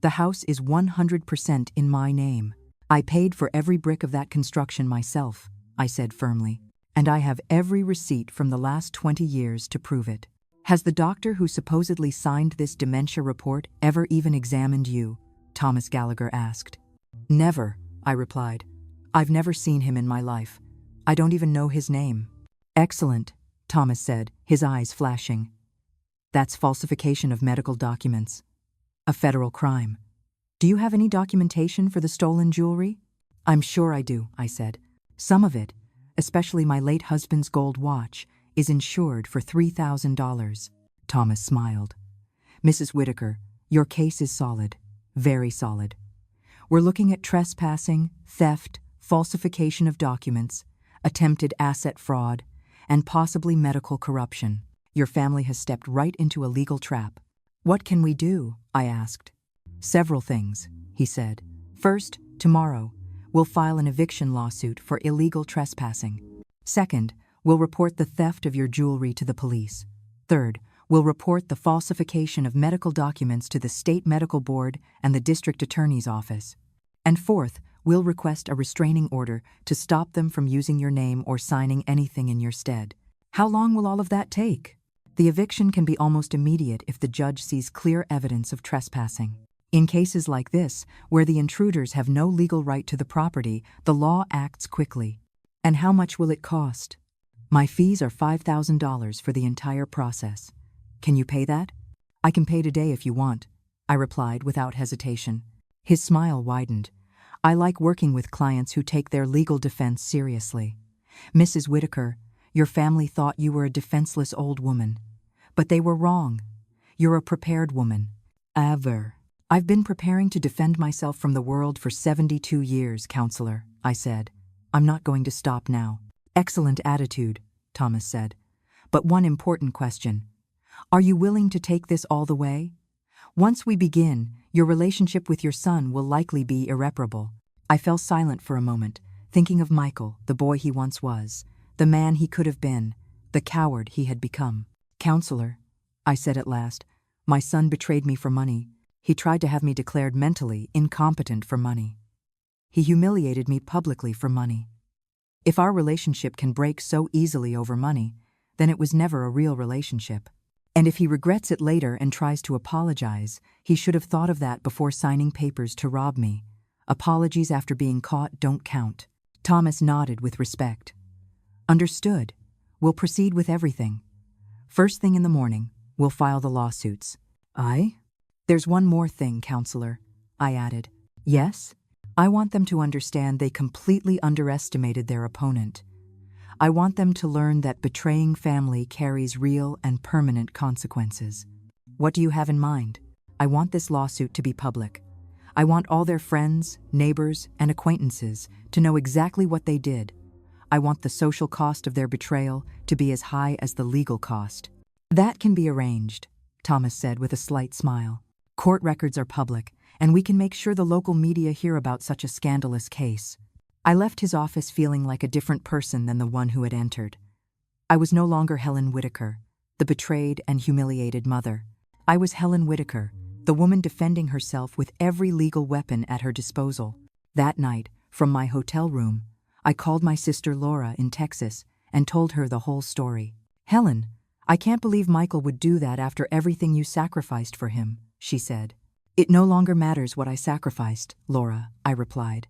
The house is 100% in my name. I paid for every brick of that construction myself," I said firmly. "And I have every receipt from the last 20 years to prove it." "Has the doctor who supposedly signed this dementia report ever even examined you?" Thomas Gallagher asked. "Never," I replied. "I've never seen him in my life. I don't even know his name." "Excellent," Thomas said, his eyes flashing. "That's falsification of medical documents. A federal crime. Do you have any documentation for the stolen jewelry?" "I'm sure I do," I said. "Some of it, especially my late husband's gold watch, is insured for $3,000. Thomas smiled. "Mrs. Whitaker, your case is solid. Very solid. We're looking at trespassing, theft, falsification of documents, attempted asset fraud, and possibly medical corruption. Your family has stepped right into a legal trap." "What can we do?" I asked. "Several things," he said. "First, tomorrow, we'll file an eviction lawsuit for illegal trespassing. Second, we'll report the theft of your jewelry to the police. Third, we'll report the falsification of medical documents to the State Medical Board and the District Attorney's Office. And fourth, we'll request a restraining order to stop them from using your name or signing anything in your stead." "How long will all of that take?" "The eviction can be almost immediate if the judge sees clear evidence of trespassing. In cases like this, where the intruders have no legal right to the property, the law acts quickly." "And how much will it cost?" "My fees are $5,000 for the entire process. Can you pay that?" "I can pay today if you want," I replied without hesitation. His smile widened. I like working with clients who take their legal defense seriously. Mrs. Whitaker, your family thought you were a defenseless old woman. But they were wrong. You're a prepared woman. I've been preparing to defend myself from the world for 72 years, counselor, I said. I'm not going to stop now. Excellent attitude, Thomas said. But one important question. Are you willing to take this all the way? Once we begin, your relationship with your son will likely be irreparable. I fell silent for a moment, thinking of Michael, the boy he once was, the man he could have been, the coward he had become. Counselor, I said at last, my son betrayed me for money. He tried to have me declared mentally incompetent for money. He humiliated me publicly for money. If our relationship can break so easily over money, then it was never a real relationship. And if he regrets it later and tries to apologize, he should have thought of that before signing papers to rob me. Apologies after being caught don't count. Thomas nodded with respect. Understood. We'll proceed with everything. First thing in the morning, we'll file the lawsuits. There's one more thing, counselor, I added. Yes? I want them to understand they completely underestimated their opponent. I want them to learn that betraying family carries real and permanent consequences. What do you have in mind? I want this lawsuit to be public. I want all their friends, neighbors, and acquaintances to know exactly what they did. I want the social cost of their betrayal to be as high as the legal cost. That can be arranged, Thomas said with a slight smile. Court records are public, and we can make sure the local media hear about such a scandalous case. I left his office feeling like a different person than the one who had entered. I was no longer Helen Whitaker, the betrayed and humiliated mother. I was Helen Whitaker, the woman defending herself with every legal weapon at her disposal. That night, from my hotel room, I called my sister Laura in Texas and told her the whole story. Helen, I can't believe Michael would do that after everything you sacrificed for him, she said. It no longer matters what I sacrificed, Laura, I replied.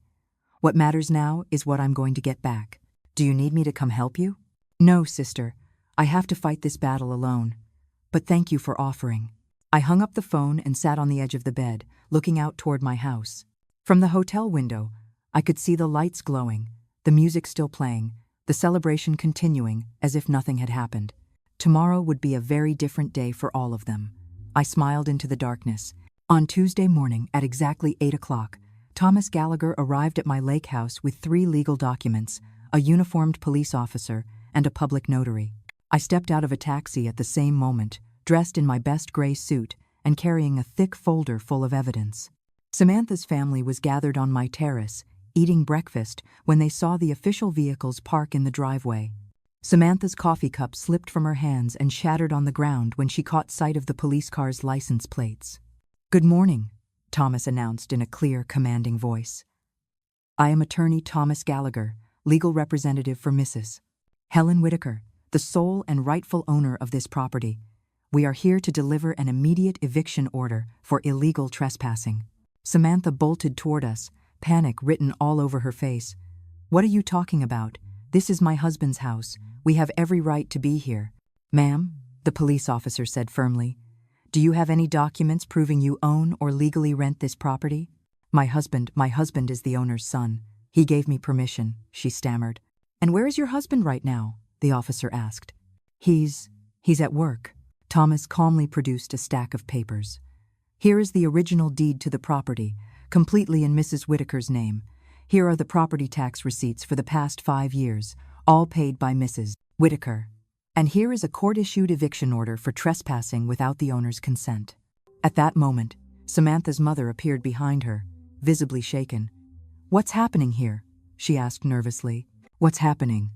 What matters now is what I'm going to get back. Do you need me to come help you? No, sister. I have to fight this battle alone. But thank you for offering. I hung up the phone and sat on the edge of the bed, looking out toward my house. From the hotel window, I could see the lights glowing, the music still playing, the celebration continuing as if nothing had happened. Tomorrow would be a very different day for all of them. I smiled into the darkness. On Tuesday morning at exactly 8 o'clock, Thomas Gallagher arrived at my lake house with 3 legal documents, a uniformed police officer, and a public notary. I stepped out of a taxi at the same moment, dressed in my best gray suit and carrying a thick folder full of evidence. Samantha's family was gathered on my terrace, eating breakfast, when they saw the official vehicles park in the driveway. Samantha's coffee cup slipped from her hands and shattered on the ground when she caught sight of the police car's license plates. Good morning, Thomas announced in a clear, commanding voice. I am attorney Thomas Gallagher, legal representative for Mrs. Helen Whitaker, the sole and rightful owner of this property. We are here to deliver an immediate eviction order for illegal trespassing. Samantha bolted toward us, panic written all over her face. What are you talking about? This is my husband's house. We have every right to be here. Ma'am, the police officer said firmly. Do you have any documents proving you own or legally rent this property? My husband is the owner's son. He gave me permission, she stammered. And where is your husband right now? The officer asked. He's at work. Thomas calmly produced a stack of papers. Here is the original deed to the property, completely in Mrs. Whitaker's name. Here are the property tax receipts for the past 5 years, all paid by Mrs. Whitaker. And here is a court-issued eviction order for trespassing without the owner's consent. At that moment, Samantha's mother appeared behind her, visibly shaken. What's happening here? She asked nervously. What's happening?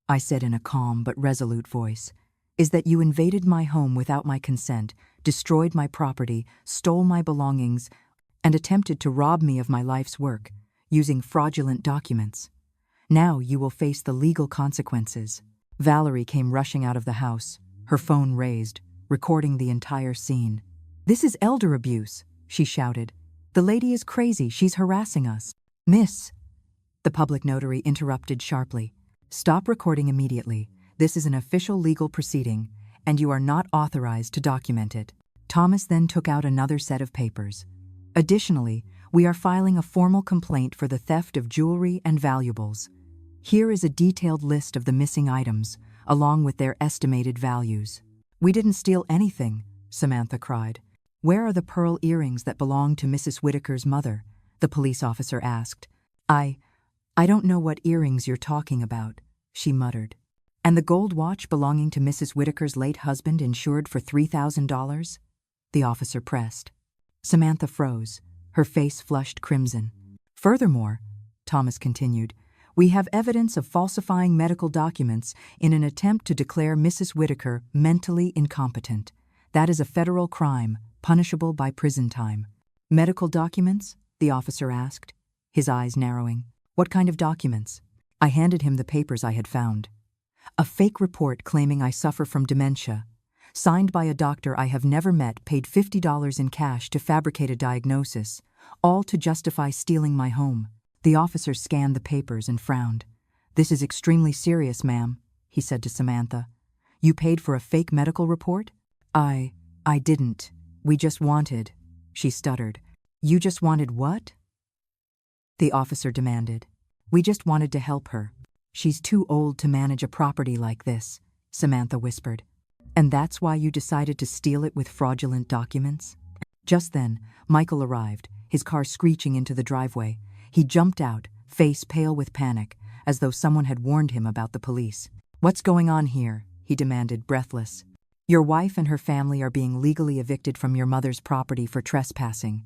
I said in a calm but resolute voice, is that you invaded my home without my consent, destroyed my property, stole my belongings, and attempted to rob me of my life's work, using fraudulent documents. Now you will face the legal consequences. Valerie came rushing out of the house, her phone raised, recording the entire scene. This is elder abuse, she shouted. The lady is crazy, she's harassing us. Miss, the public notary interrupted sharply. Stop recording immediately. This is an official legal proceeding, and you are not authorized to document it. Thomas then took out another set of papers. Additionally, We are filing a formal complaint for the theft of jewelry and valuables. Here is a detailed list of the missing items, along with their estimated values." "We didn't steal anything," Samantha cried. "Where are the pearl earrings that belonged to Mrs. Whitaker's mother?" the police officer asked. I don't know what earrings you're talking about," she muttered. "And the gold watch belonging to Mrs. Whitaker's late husband insured for $3,000? The officer pressed. Samantha froze, her face flushed crimson. "Furthermore," Thomas continued, "we have evidence of falsifying medical documents in an attempt to declare Mrs. Whitaker mentally incompetent. That is a federal crime, punishable by prison time." "Medical documents?" the officer asked, his eyes narrowing. "What kind of documents?" I handed him the papers I had found. "A fake report claiming I suffer from dementia, signed by a doctor I have never met, paid $50 in cash to fabricate a diagnosis, all to justify stealing my home." The officer scanned the papers and frowned. "This is extremely serious, ma'am," he said to Samantha. "You paid for a fake medical report?" I didn't. We just wanted," she stuttered. "You just wanted what?" the officer demanded. "We just wanted to help her. She's too old to manage a property like this," Samantha whispered. "And that's why you decided to steal it with fraudulent documents?" Just then, Michael arrived, his car screeching into the driveway. He jumped out, face pale with panic, as though someone had warned him about the police. "What's going on here?" he demanded, breathless. "Your wife and her family are being legally evicted from your mother's property for trespassing,"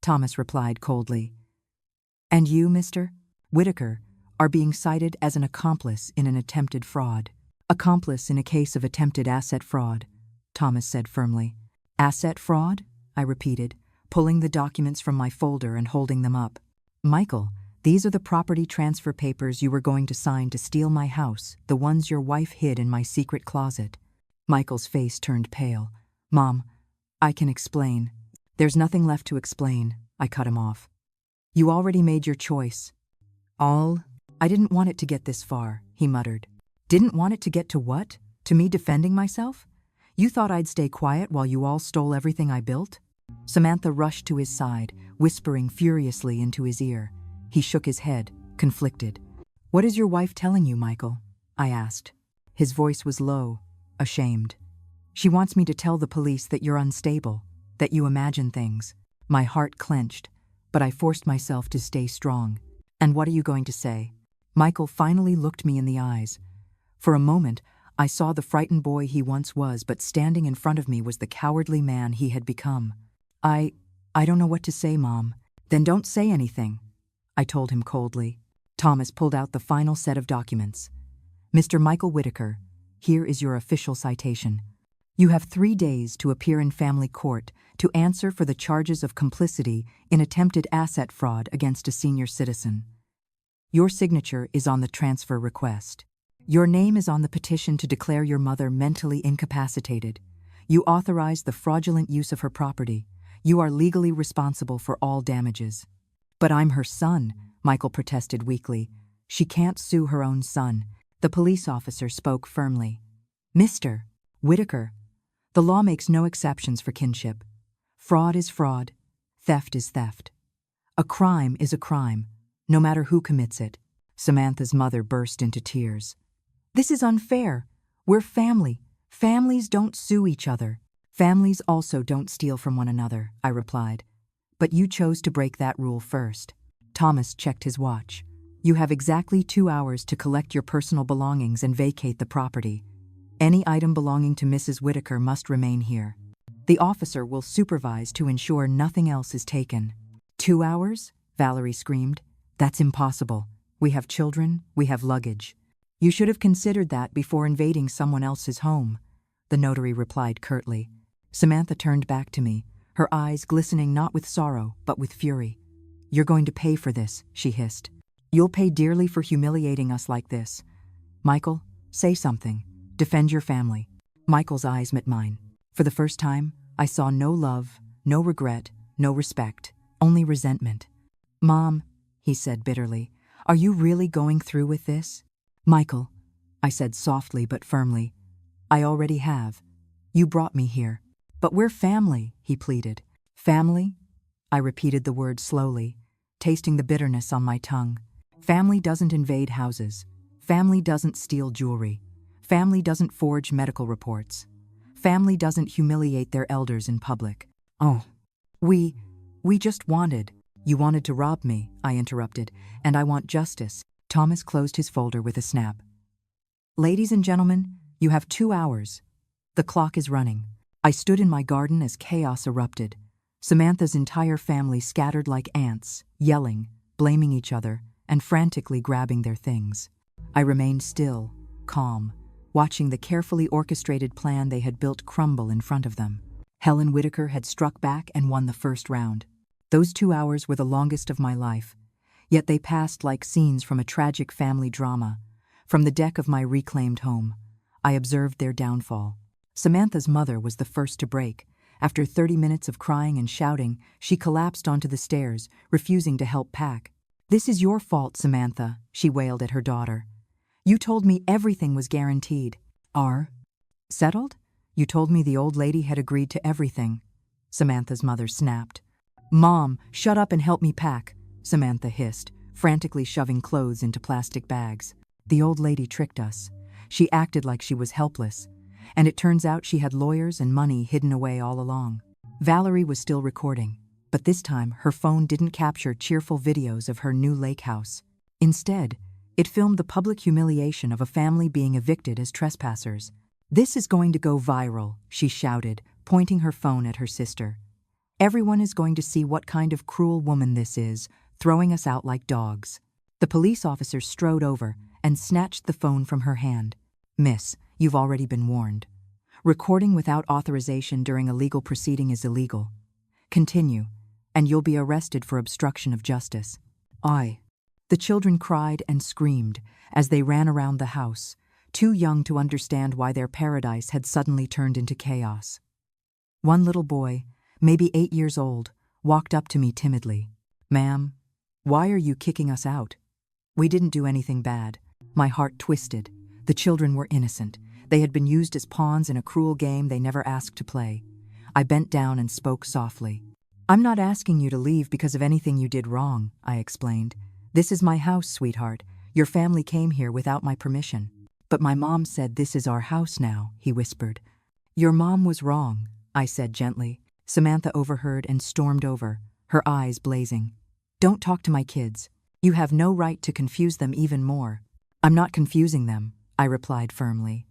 Thomas replied coldly. "And you, Mr. Whitaker, are being cited as an accomplice in an attempted fraud." "Accomplice in a case of attempted asset fraud," Thomas said firmly. "Asset fraud?" I repeated, pulling the documents from my folder and holding them up. "Michael, these are the property transfer papers you were going to sign to steal my house, the ones your wife hid in my secret closet." Michael's face turned pale. "Mom, I can explain." "There's nothing left to explain," I cut him off. "You already made your choice." I didn't want it to get this far," he muttered. "Didn't want it to get to what? To me defending myself? You thought I'd stay quiet while you all stole everything I built?" Samantha rushed to his side, whispering furiously into his ear. He shook his head, conflicted. "What is your wife telling you, Michael?" I asked. His voice was low, ashamed. "She wants me to tell the police that you're unstable, that you imagine things." My heart clenched, but I forced myself to stay strong. "And what are you going to say?" Michael finally looked me in the eyes. For a moment, I saw the frightened boy he once was, but standing in front of me was the cowardly man he had become. I don't know what to say, Mom." "Then don't say anything," I told him coldly. Thomas pulled out the final set of documents. "Mr. Michael Whitaker, here is your official citation. You have 3 days to appear in family court to answer for the charges of complicity in attempted asset fraud against a senior citizen. Your signature is on the transfer request. Your name is on the petition to declare your mother mentally incapacitated. You authorize the fraudulent use of her property. You are legally responsible for all damages." "But I'm her son," Michael protested weakly. "She can't sue her own son." The police officer spoke firmly. "Mr. Whitaker, the law makes no exceptions for kinship. Fraud is fraud. Theft is theft. A crime is a crime, no matter who commits it." Samantha's mother burst into tears. "This is unfair. We're family. Families don't sue each other. Families also don't steal from one another," I replied. "But you chose to break that rule first." Thomas checked his watch. "You have exactly 2 hours to collect your personal belongings and vacate the property. Any item belonging to Mrs. Whitaker must remain here. The officer will supervise to ensure nothing else is taken." "2 hours?" Valerie screamed. "That's impossible. We have children, we have luggage." "You should have considered that before invading someone else's home," the notary replied curtly. Samantha turned back to me, her eyes glistening not with sorrow, but with fury. "You're going to pay for this," she hissed. "You'll pay dearly for humiliating us like this. Michael, say something. Defend your family." Michael's eyes met mine. For the first time, I saw no love, no regret, no respect, only resentment. "Mom," he said bitterly, "are you really going through with this?" "Michael," I said softly but firmly, "I already have. You brought me here." "But we're family," he pleaded. "Family? I repeated the word slowly, tasting the bitterness on my tongue. Family doesn't invade houses. Family doesn't steal jewelry. Family doesn't forge medical reports. Family doesn't humiliate their elders in public. Oh, we just wanted. You wanted to rob me, I interrupted, and I want justice. Thomas closed his folder with a snap. Ladies and gentlemen, you have 2 hours. The clock is running. I stood in my garden as chaos erupted. Samantha's entire family scattered like ants, yelling, blaming each other, and frantically grabbing their things. I remained still, calm, watching the carefully orchestrated plan they had built crumble in front of them. Helen Whitaker had struck back and won the first round. Those 2 hours were the longest of my life, yet they passed like scenes from a tragic family drama. From the deck of my reclaimed home, I observed their downfall. Samantha's mother was the first to break. After 30 minutes of crying and shouting, she collapsed onto the stairs, refusing to help pack. "This is your fault, Samantha," she wailed at her daughter. "You told me everything was guaranteed." Settled? You told me the old lady had agreed to everything," Samantha's mother snapped. "Mom, shut up and help me pack," Samantha hissed, frantically shoving clothes into plastic bags. The old lady tricked us. She acted like she was helpless, and it turns out she had lawyers and money hidden away all along. Valerie was still recording, but this time her phone didn't capture cheerful videos of her new lake house. Instead, it filmed the public humiliation of a family being evicted as trespassers. "This is going to go viral," she shouted, pointing her phone at her sister. "Everyone is going to see what kind of cruel woman this is, throwing us out like dogs." The police officer strode over and snatched the phone from her hand. "Miss, you've already been warned. Recording without authorization during a legal proceeding is illegal. Continue, and you'll be arrested for obstruction of justice." The children cried and screamed as they ran around the house, too young to understand why their paradise had suddenly turned into chaos. One little boy, maybe 8 years old, walked up to me timidly. "Ma'am, why are you kicking us out? We didn't do anything bad." My heart twisted. The children were innocent. They had been used as pawns in a cruel game they never asked to play. I bent down and spoke softly. "I'm not asking you to leave because of anything you did wrong," I explained. "This is my house, sweetheart. Your family came here without my permission." "But my mom said this is our house now," he whispered. "Your mom was wrong," I said gently. Samantha overheard and stormed over, her eyes blazing. "Don't talk to my kids. You have no right to confuse them even more." "I'm not confusing them," I replied firmly.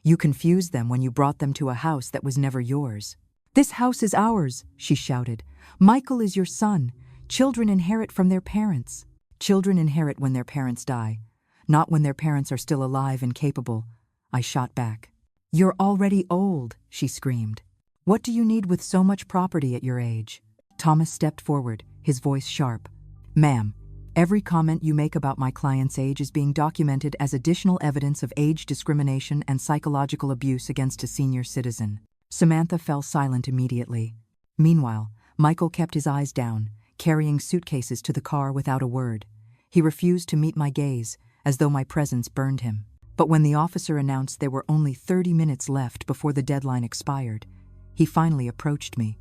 "You confused them when you brought them to a house that was never yours." "This house is ours," she shouted. "Michael is your son. Children inherit from their parents." "Children inherit when their parents die, not when their parents are still alive and capable," I shot back. "You're already old," she screamed. "What do you need with so much property at your age?" Thomas stepped forward, his voice sharp. "Ma'am, every comment you make about my client's age is being documented as additional evidence of age discrimination and psychological abuse against a senior citizen." Samantha fell silent immediately. Meanwhile, Michael kept his eyes down, carrying suitcases to the car without a word. He refused to meet my gaze, as though my presence burned him. But when the officer announced there were only 30 minutes left before the deadline expired, he finally approached me.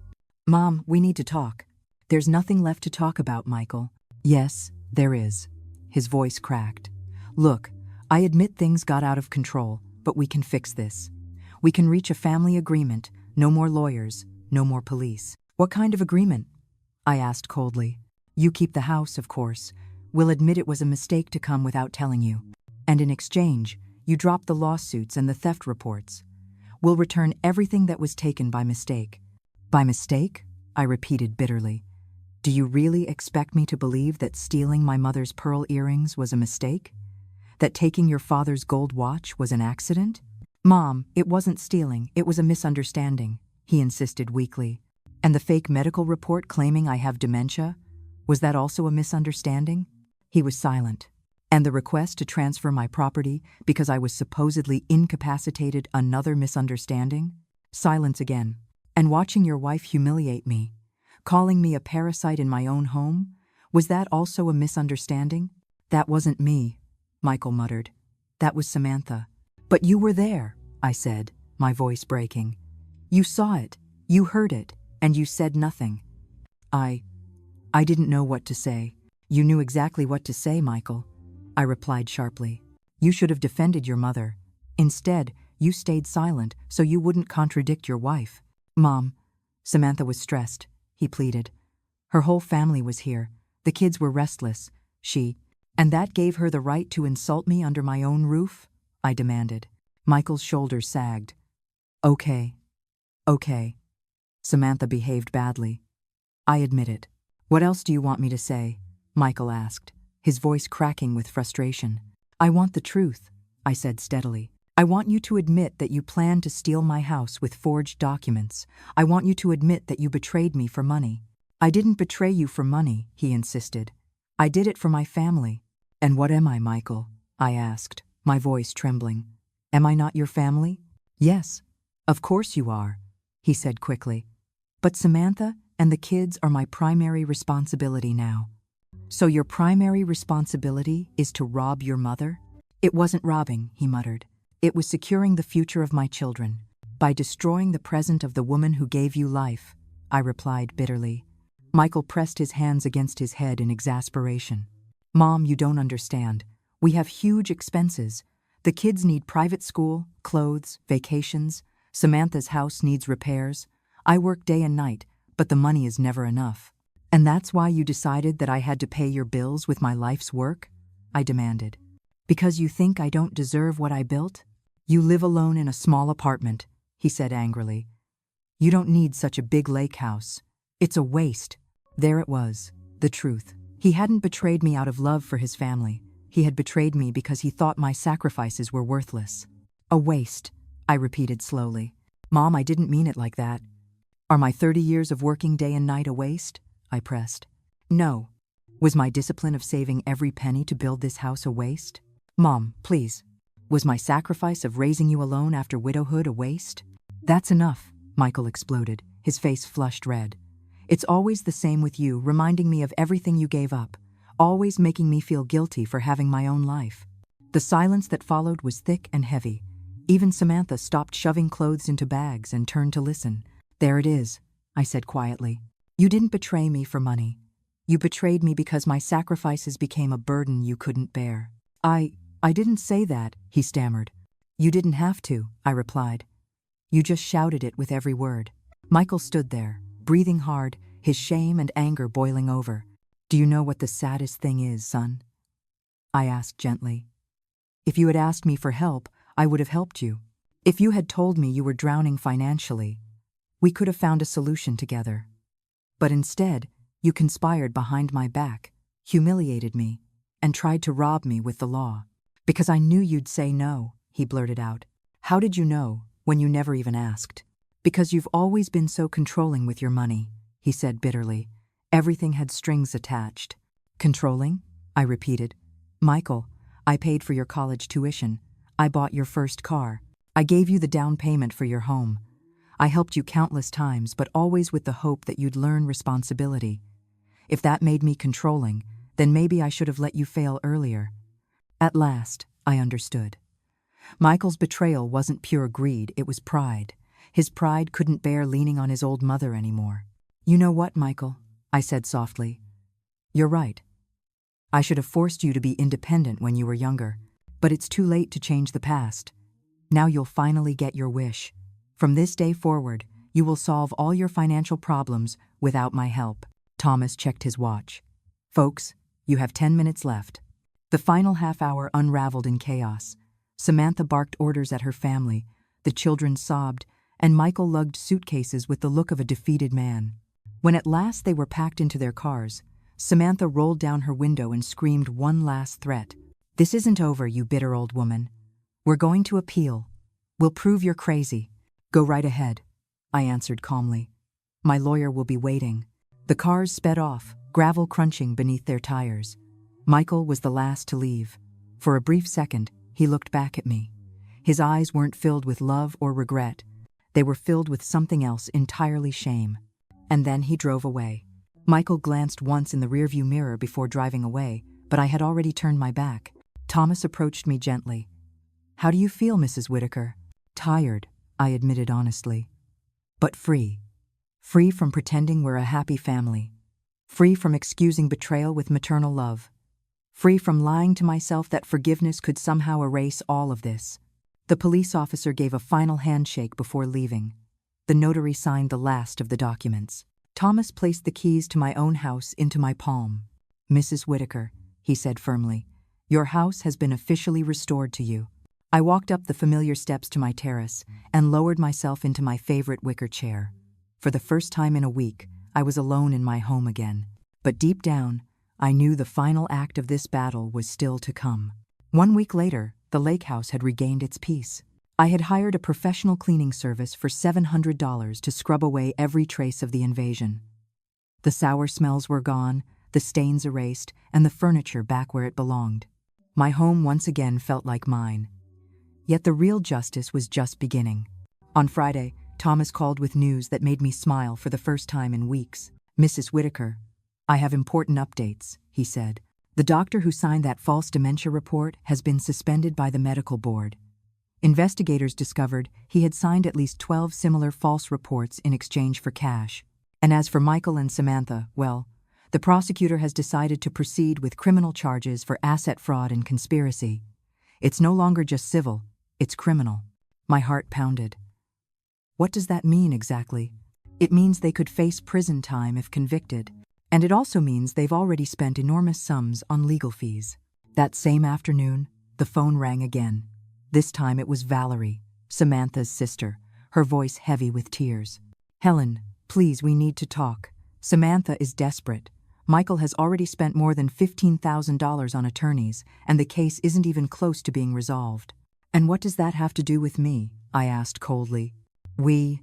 "Mom, we need to talk." "There's nothing left to talk about, Michael." "Yes, there is." His voice cracked. "Look, I admit things got out of control, but we can fix this. We can reach a family agreement, no more lawyers, no more police." "What kind of agreement?" I asked coldly. "You keep the house, of course. We'll admit it was a mistake to come without telling you. And in exchange, you drop the lawsuits and the theft reports. We'll return everything that was taken by mistake." "By mistake?" I repeated bitterly. "Do you really expect me to believe that stealing my mother's pearl earrings was a mistake? That taking your father's gold watch was an accident?" "Mom, it wasn't stealing, it was a misunderstanding," he insisted weakly. "And the fake medical report claiming I have dementia, was that also a misunderstanding?" He was silent. "And the request to transfer my property because I was supposedly incapacitated, another misunderstanding?" Silence again. "And watching your wife humiliate me, calling me a parasite in my own home, was that also a misunderstanding?" "That wasn't me," Michael muttered. "That was Samantha." "But you were there," I said, my voice breaking. "You saw it, you heard it, and you said nothing." I didn't know what to say. You knew exactly what to say, Michael, I replied sharply. You should have defended your mother. Instead, you stayed silent so you wouldn't contradict your wife. Mom, Samantha was stressed, he pleaded. Her whole family was here. The kids were restless. And that gave her the right to insult me under my own roof? I demanded. Michael's shoulders sagged. Okay. Samantha behaved badly. I admit it. What else do you want me to say? Michael asked, his voice cracking with frustration. I want the truth, I said steadily. I want you to admit that you planned to steal my house with forged documents. I want you to admit that you betrayed me for money. I didn't betray you for money, he insisted. I did it for my family. And what am I, Michael? I asked, my voice trembling. Am I not your family? Yes, of course you are, he said quickly. But Samantha and the kids are my primary responsibility now. So your primary responsibility is to rob your mother? It wasn't robbing, he muttered. It was securing the future of my children. By destroying the present of the woman who gave you life, I replied bitterly. Michael pressed his hands against his head in exasperation. Mom, you don't understand. We have huge expenses. The kids need private school, clothes, vacations. Samantha's house needs repairs. I work day and night, but the money is never enough. And that's why you decided that I had to pay your bills with my life's work? I demanded. Because you think I don't deserve what I built? You live alone in a small apartment, he said angrily. You don't need such a big lake house. It's a waste. There it was, the truth. He hadn't betrayed me out of love for his family. He had betrayed me because he thought my sacrifices were worthless. A waste, I repeated slowly. Mom, I didn't mean it like that. Are my 30 years of working day and night a waste? I pressed. No. Was my discipline of saving every penny to build this house a waste? Mom, please. Was my sacrifice of raising you alone after widowhood a waste? That's enough, Michael exploded, his face flushed red. It's always the same with you, reminding me of everything you gave up, always making me feel guilty for having my own life. The silence that followed was thick and heavy. Even Samantha stopped shoving clothes into bags and turned to listen. There it is, I said quietly. You didn't betray me for money. You betrayed me because my sacrifices became a burden you couldn't bear. I didn't say that, he stammered. You didn't have to, I replied. You just shouted it with every word. Michael stood there, breathing hard, his shame and anger boiling over. Do you know what the saddest thing is, son? I asked gently. If you had asked me for help, I would have helped you. If you had told me you were drowning financially, we could have found a solution together. But instead, you conspired behind my back, humiliated me, and tried to rob me with the law. Because I knew you'd say no, he blurted out. How did you know, when you never even asked? Because you've always been so controlling with your money, he said bitterly. Everything had strings attached. Controlling? I repeated. Michael, I paid for your college tuition. I bought your first car. I gave you the down payment for your home. I helped you countless times, but always with the hope that you'd learn responsibility. If that made me controlling, then maybe I should have let you fail earlier. At last, I understood. Michael's betrayal wasn't pure greed, it was pride. His pride couldn't bear leaning on his old mother anymore. You know what, Michael? I said softly. You're right. I should have forced you to be independent when you were younger, but it's too late to change the past. Now you'll finally get your wish. From this day forward, you will solve all your financial problems without my help. Thomas checked his watch. Folks, you have 10 minutes left. The final half hour unraveled in chaos. Samantha barked orders at her family, the children sobbed, and Michael lugged suitcases with the look of a defeated man. When at last they were packed into their cars, Samantha rolled down her window and screamed one last threat. This isn't over, you bitter old woman. We're going to appeal. We'll prove you're crazy. Go right ahead, I answered calmly. My lawyer will be waiting. The cars sped off, gravel crunching beneath their tires. Michael was the last to leave. For a brief second, he looked back at me. His eyes weren't filled with love or regret. They were filled with something else entirely, shame. And then he drove away. Michael glanced once in the rearview mirror before driving away, but I had already turned my back. Thomas approached me gently. How do you feel, Mrs. Whitaker? Tired, I admitted honestly. But free. Free from pretending we're a happy family. free from excusing betrayal with maternal love, free from lying to myself that forgiveness could somehow erase all of this. The police officer gave a final handshake before leaving. The notary signed the last of the documents. Thomas placed the keys to my own house into my palm. "Mrs. Whitaker," he said firmly, "your house has been officially restored to you." I walked up the familiar steps to my terrace and lowered myself into my favorite wicker chair. For the first time in a week, I was alone in my home again. But deep down, I knew the final act of this battle was still to come. 1 week later, the lake house had regained its peace. I had hired a professional cleaning service for $700 to scrub away every trace of the invasion. The sour smells were gone, the stains erased, and the furniture back where it belonged. My home once again felt like mine. Yet the real justice was just beginning. On Friday, Thomas called with news that made me smile for the first time in weeks. "Mrs. Whitaker, I have important updates," he said. "The doctor who signed that false dementia report has been suspended by the medical board. Investigators discovered he had signed at least 12 similar false reports in exchange for cash. And as for Michael and Samantha, well, the prosecutor has decided to proceed with criminal charges for asset fraud and conspiracy. It's no longer just civil, it's criminal." My heart pounded. What does that mean exactly? It means they could face prison time if convicted. And it also means they've already spent enormous sums on legal fees. That same afternoon, the phone rang again. This time it was Valerie, Samantha's sister, her voice heavy with tears. "Helen, please, we need to talk. Samantha is desperate. Michael has already spent more than $15,000 on attorneys, and the case isn't even close to being resolved." "And what does that have to do with me?" I asked coldly. We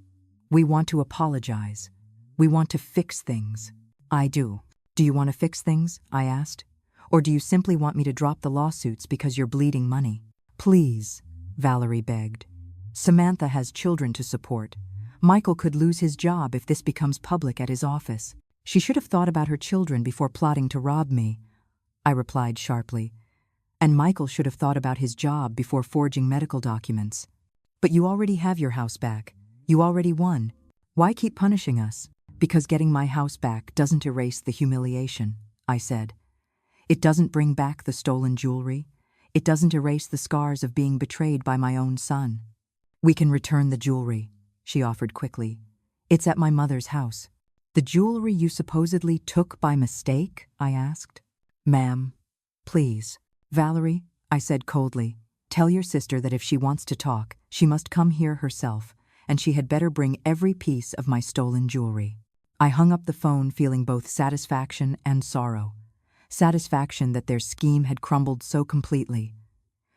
want to apologize. We want to fix things." "I do. Do you want to fix things?" I asked. "Or do you simply want me to drop the lawsuits because you're bleeding money?" "Please," Valerie begged. "Samantha has children to support. Michael could lose his job if this becomes public at his office. She should have thought about her children before plotting to rob me," I replied sharply. "And Michael should have thought about his job before forging medical documents. But you already have your house back. You already won. Why keep punishing us?" "Because getting my house back doesn't erase the humiliation," I said. "It doesn't bring back the stolen jewelry. It doesn't erase the scars of being betrayed by my own son." "We can return the jewelry," she offered quickly. "It's at my mother's house." "The jewelry you supposedly took by mistake?" I asked. "Ma'am, please." "Valerie," I said coldly, "tell your sister that if she wants to talk, she must come here herself, and she had better bring every piece of my stolen jewelry." I hung up the phone feeling both satisfaction and sorrow. Satisfaction that their scheme had crumbled so completely.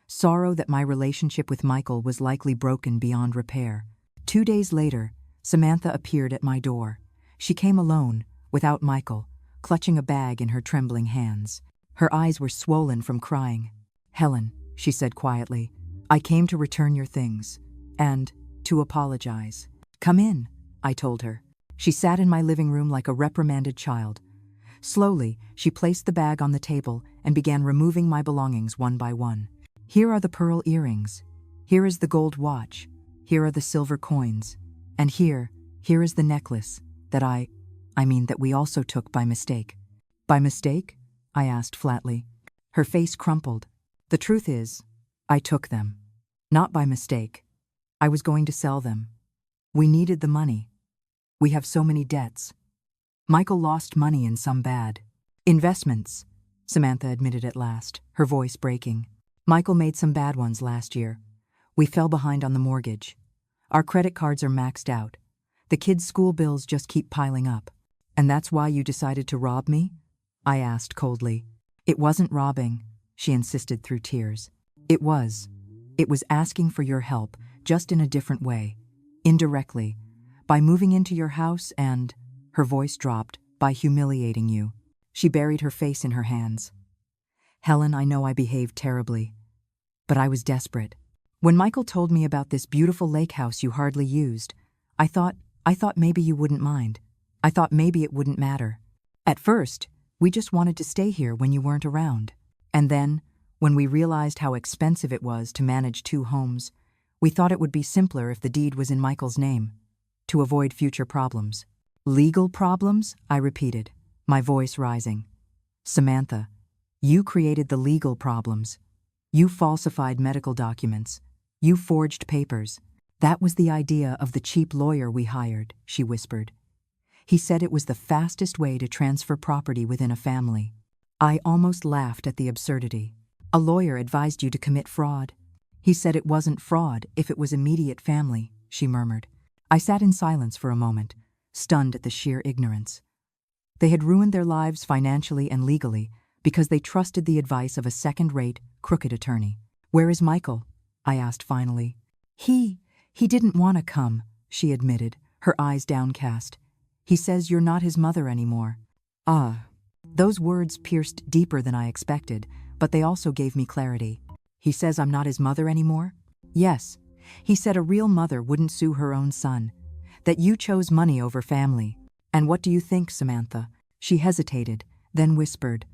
Sorrow that my relationship with Michael was likely broken beyond repair. 2 days later, Samantha appeared at my door. She came alone, without Michael, clutching a bag in her trembling hands. Her eyes were swollen from crying. "Helen," she said quietly, "I came to return your things, and to apologize." "Come in," I told her. She sat in my living room like a reprimanded child. Slowly, she placed the bag on the table and began removing my belongings one by one. "Here are the pearl earrings. Here is the gold watch. Here are the silver coins. And here is the necklace that that we also took by mistake." "By mistake?" I asked flatly. Her face crumpled. "The truth is, I took them. Not by mistake. I was going to sell them. We needed the money. We have so many debts. Michael lost money in some bad investments," Samantha admitted at last, her voice breaking. "Michael made some bad ones last year. We fell behind on the mortgage. Our credit cards are maxed out. The kids' school bills just keep piling up." "And that's why you decided to rob me?" I asked coldly. "It wasn't robbing," she insisted through tears. It was asking for your help, just in a different way, indirectly, by moving into your house and," her voice dropped, "by humiliating you." She buried her face in her hands. "Helen, I know I behaved terribly, but I was desperate. When Michael told me about this beautiful lake house you hardly used, I thought maybe you wouldn't mind. I thought maybe it wouldn't matter. At first, we just wanted to stay here when you weren't around. And then, when we realized how expensive it was to manage 2 homes, we thought it would be simpler if the deed was in Michael's name, to avoid future problems." "Legal problems?" I repeated. my voice rising. Samantha, you created the legal problems. You falsified medical documents. You forged papers. That was the idea of the cheap lawyer we hired, she whispered. He said it was the fastest way to transfer property within a family. I almost laughed at the absurdity. A lawyer advised you to commit fraud. He said it wasn't fraud if it was immediate family, she murmured. I sat in silence for a moment, stunned at the sheer ignorance. They had ruined their lives financially and legally because they trusted the advice of a second-rate, crooked attorney. Where is Michael? I asked finally. He didn't want to come, she admitted, her eyes downcast. He says you're not his mother anymore. Ah. Those words pierced deeper than I expected, but they also gave me clarity. He says I'm not his mother anymore? Yes. He said a real mother wouldn't sue her own son. That you chose money over family. And what do you think, Samantha? She hesitated, then whispered,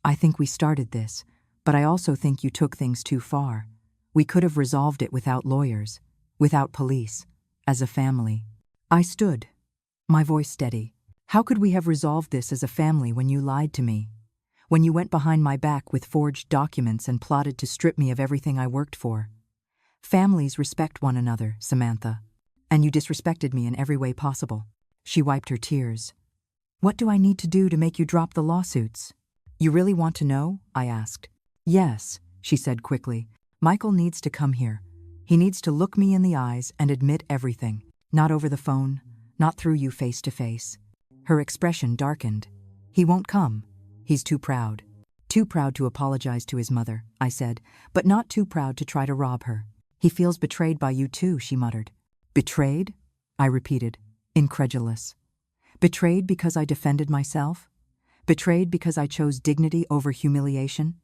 I think we started this, but I also think you took things too far. We could have resolved it without lawyers, without police, as a family. I stood, my voice steady. How could we have resolved this as a family when you lied to me? When you went behind my back with forged documents and plotted to strip me of everything I worked for? Families respect one another, Samantha. And you disrespected me in every way possible. She wiped her tears. What do I need to do to make you drop the lawsuits? You really want to know? I asked. Yes, she said quickly. Michael needs to come here. He needs to look me in the eyes and admit everything. Not over the phone, not through you face to face. Her expression darkened. He won't come. He's too proud. Too proud to apologize to his mother, I said, but not too proud to try to rob her. He feels betrayed by you too, she muttered. Betrayed? I repeated, incredulous. Betrayed because I defended myself? Betrayed because I chose dignity over humiliation?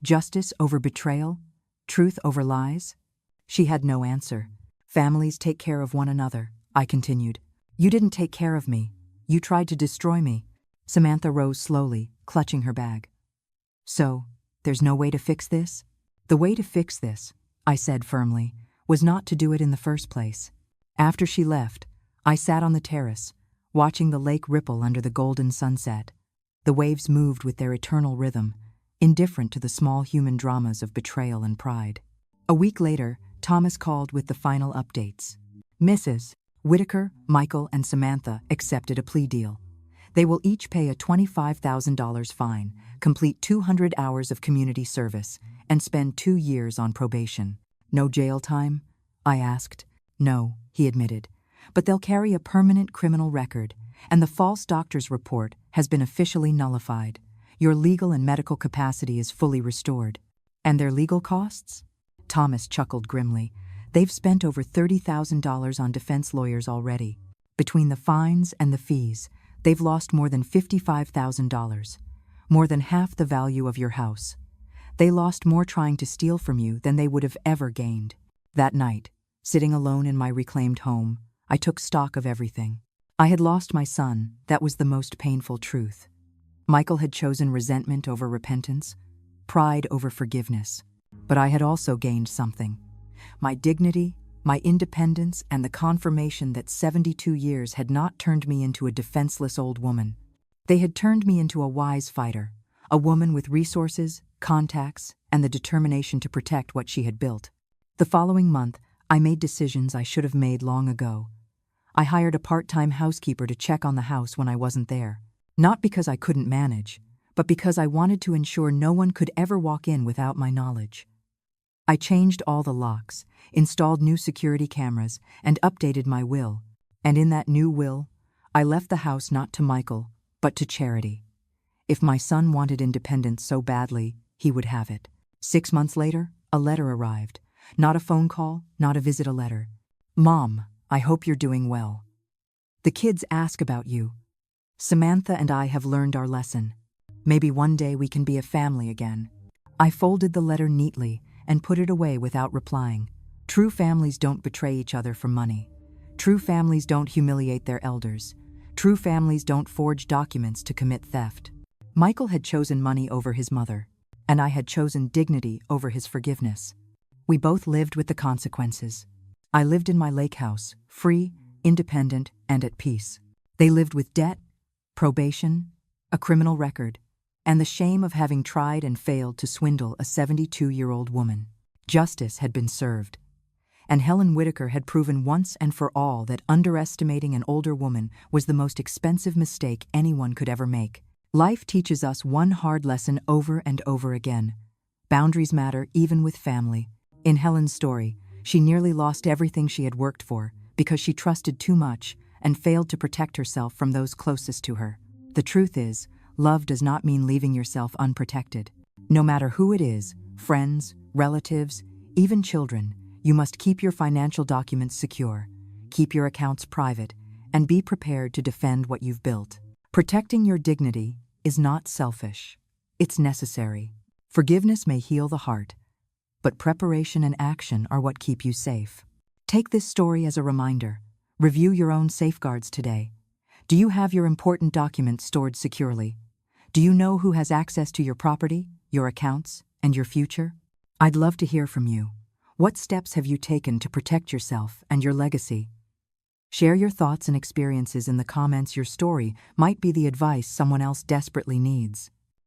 Justice over betrayal? Truth over lies? She had no answer. Families take care of one another, I continued. You didn't take care of me. You tried to destroy me. Samantha rose slowly, clutching her bag. So, there's no way to fix this? The way to fix this, I said firmly, was not to do it in the first place. After she left, I sat on the terrace, watching the lake ripple under the golden sunset. The waves moved with their eternal rhythm, indifferent to the small human dramas of betrayal and pride. A week later, Thomas called with the final updates. Mrs. Whitaker, Michael, and Samantha accepted a plea deal. They will each pay a $25,000 fine, complete 200 hours of community service, and spend 2 years on probation. No jail time? I asked. No, he admitted. But they'll carry a permanent criminal record, and the false doctor's report has been officially nullified. Your legal and medical capacity is fully restored. And their legal costs? Thomas chuckled grimly. They've spent over $30,000 on defense lawyers already. Between the fines and the fees, they've lost more than $55,000, more than half the value of your house. They lost more trying to steal from you than they would have ever gained. That night, sitting alone in my reclaimed home, I took stock of everything. I had lost my son, that was the most painful truth. Michael had chosen resentment over repentance, pride over forgiveness. But I had also gained something. My dignity, my independence, and the confirmation that 72 years had not turned me into a defenseless old woman. They had turned me into a wise fighter, a woman with resources, contacts, and the determination to protect what she had built. The following month, I made decisions I should have made long ago. I hired a part-time housekeeper to check on the house when I wasn't there. Not because I couldn't manage, but because I wanted to ensure no one could ever walk in without my knowledge. I changed all the locks, installed new security cameras, and updated my will. And in that new will, I left the house not to Michael, but to charity. If my son wanted independence so badly, he would have it. 6 months later, a letter arrived. Not a phone call, not a visit, a letter. Mom, I hope you're doing well. The kids ask about you. Samantha and I have learned our lesson. Maybe one day we can be a family again. I folded the letter neatly and put it away without replying. True families don't betray each other for money. True families don't humiliate their elders. True families don't forge documents to commit theft. Michael had chosen money over his mother, and I had chosen dignity over his forgiveness. We both lived with the consequences. I lived in my lake house, free, independent, and at peace. They lived with debt, probation, a criminal record, and the shame of having tried and failed to swindle a 72-year-old woman. Justice had been served, and Helen Whitaker had proven once and for all that underestimating an older woman was the most expensive mistake anyone could ever make. Life teaches us one hard lesson over and over again. Boundaries matter even with family. In Helen's story, she nearly lost everything she had worked for because she trusted too much and failed to protect herself from those closest to her. The truth is, love does not mean leaving yourself unprotected. No matter who it is, friends, relatives, even children, you must keep your financial documents secure, keep your accounts private, and be prepared to defend what you've built. Protecting your dignity is not selfish. It's necessary. Forgiveness may heal the heart, but preparation and action are what keep you safe. Take this story as a reminder. Review your own safeguards today. Do you have your important documents stored securely? Do you know who has access to your property, your accounts, and your future? I'd love to hear from you. What steps have you taken to protect yourself and your legacy? Share your thoughts and experiences in the comments. Your story might be the advice someone else desperately needs.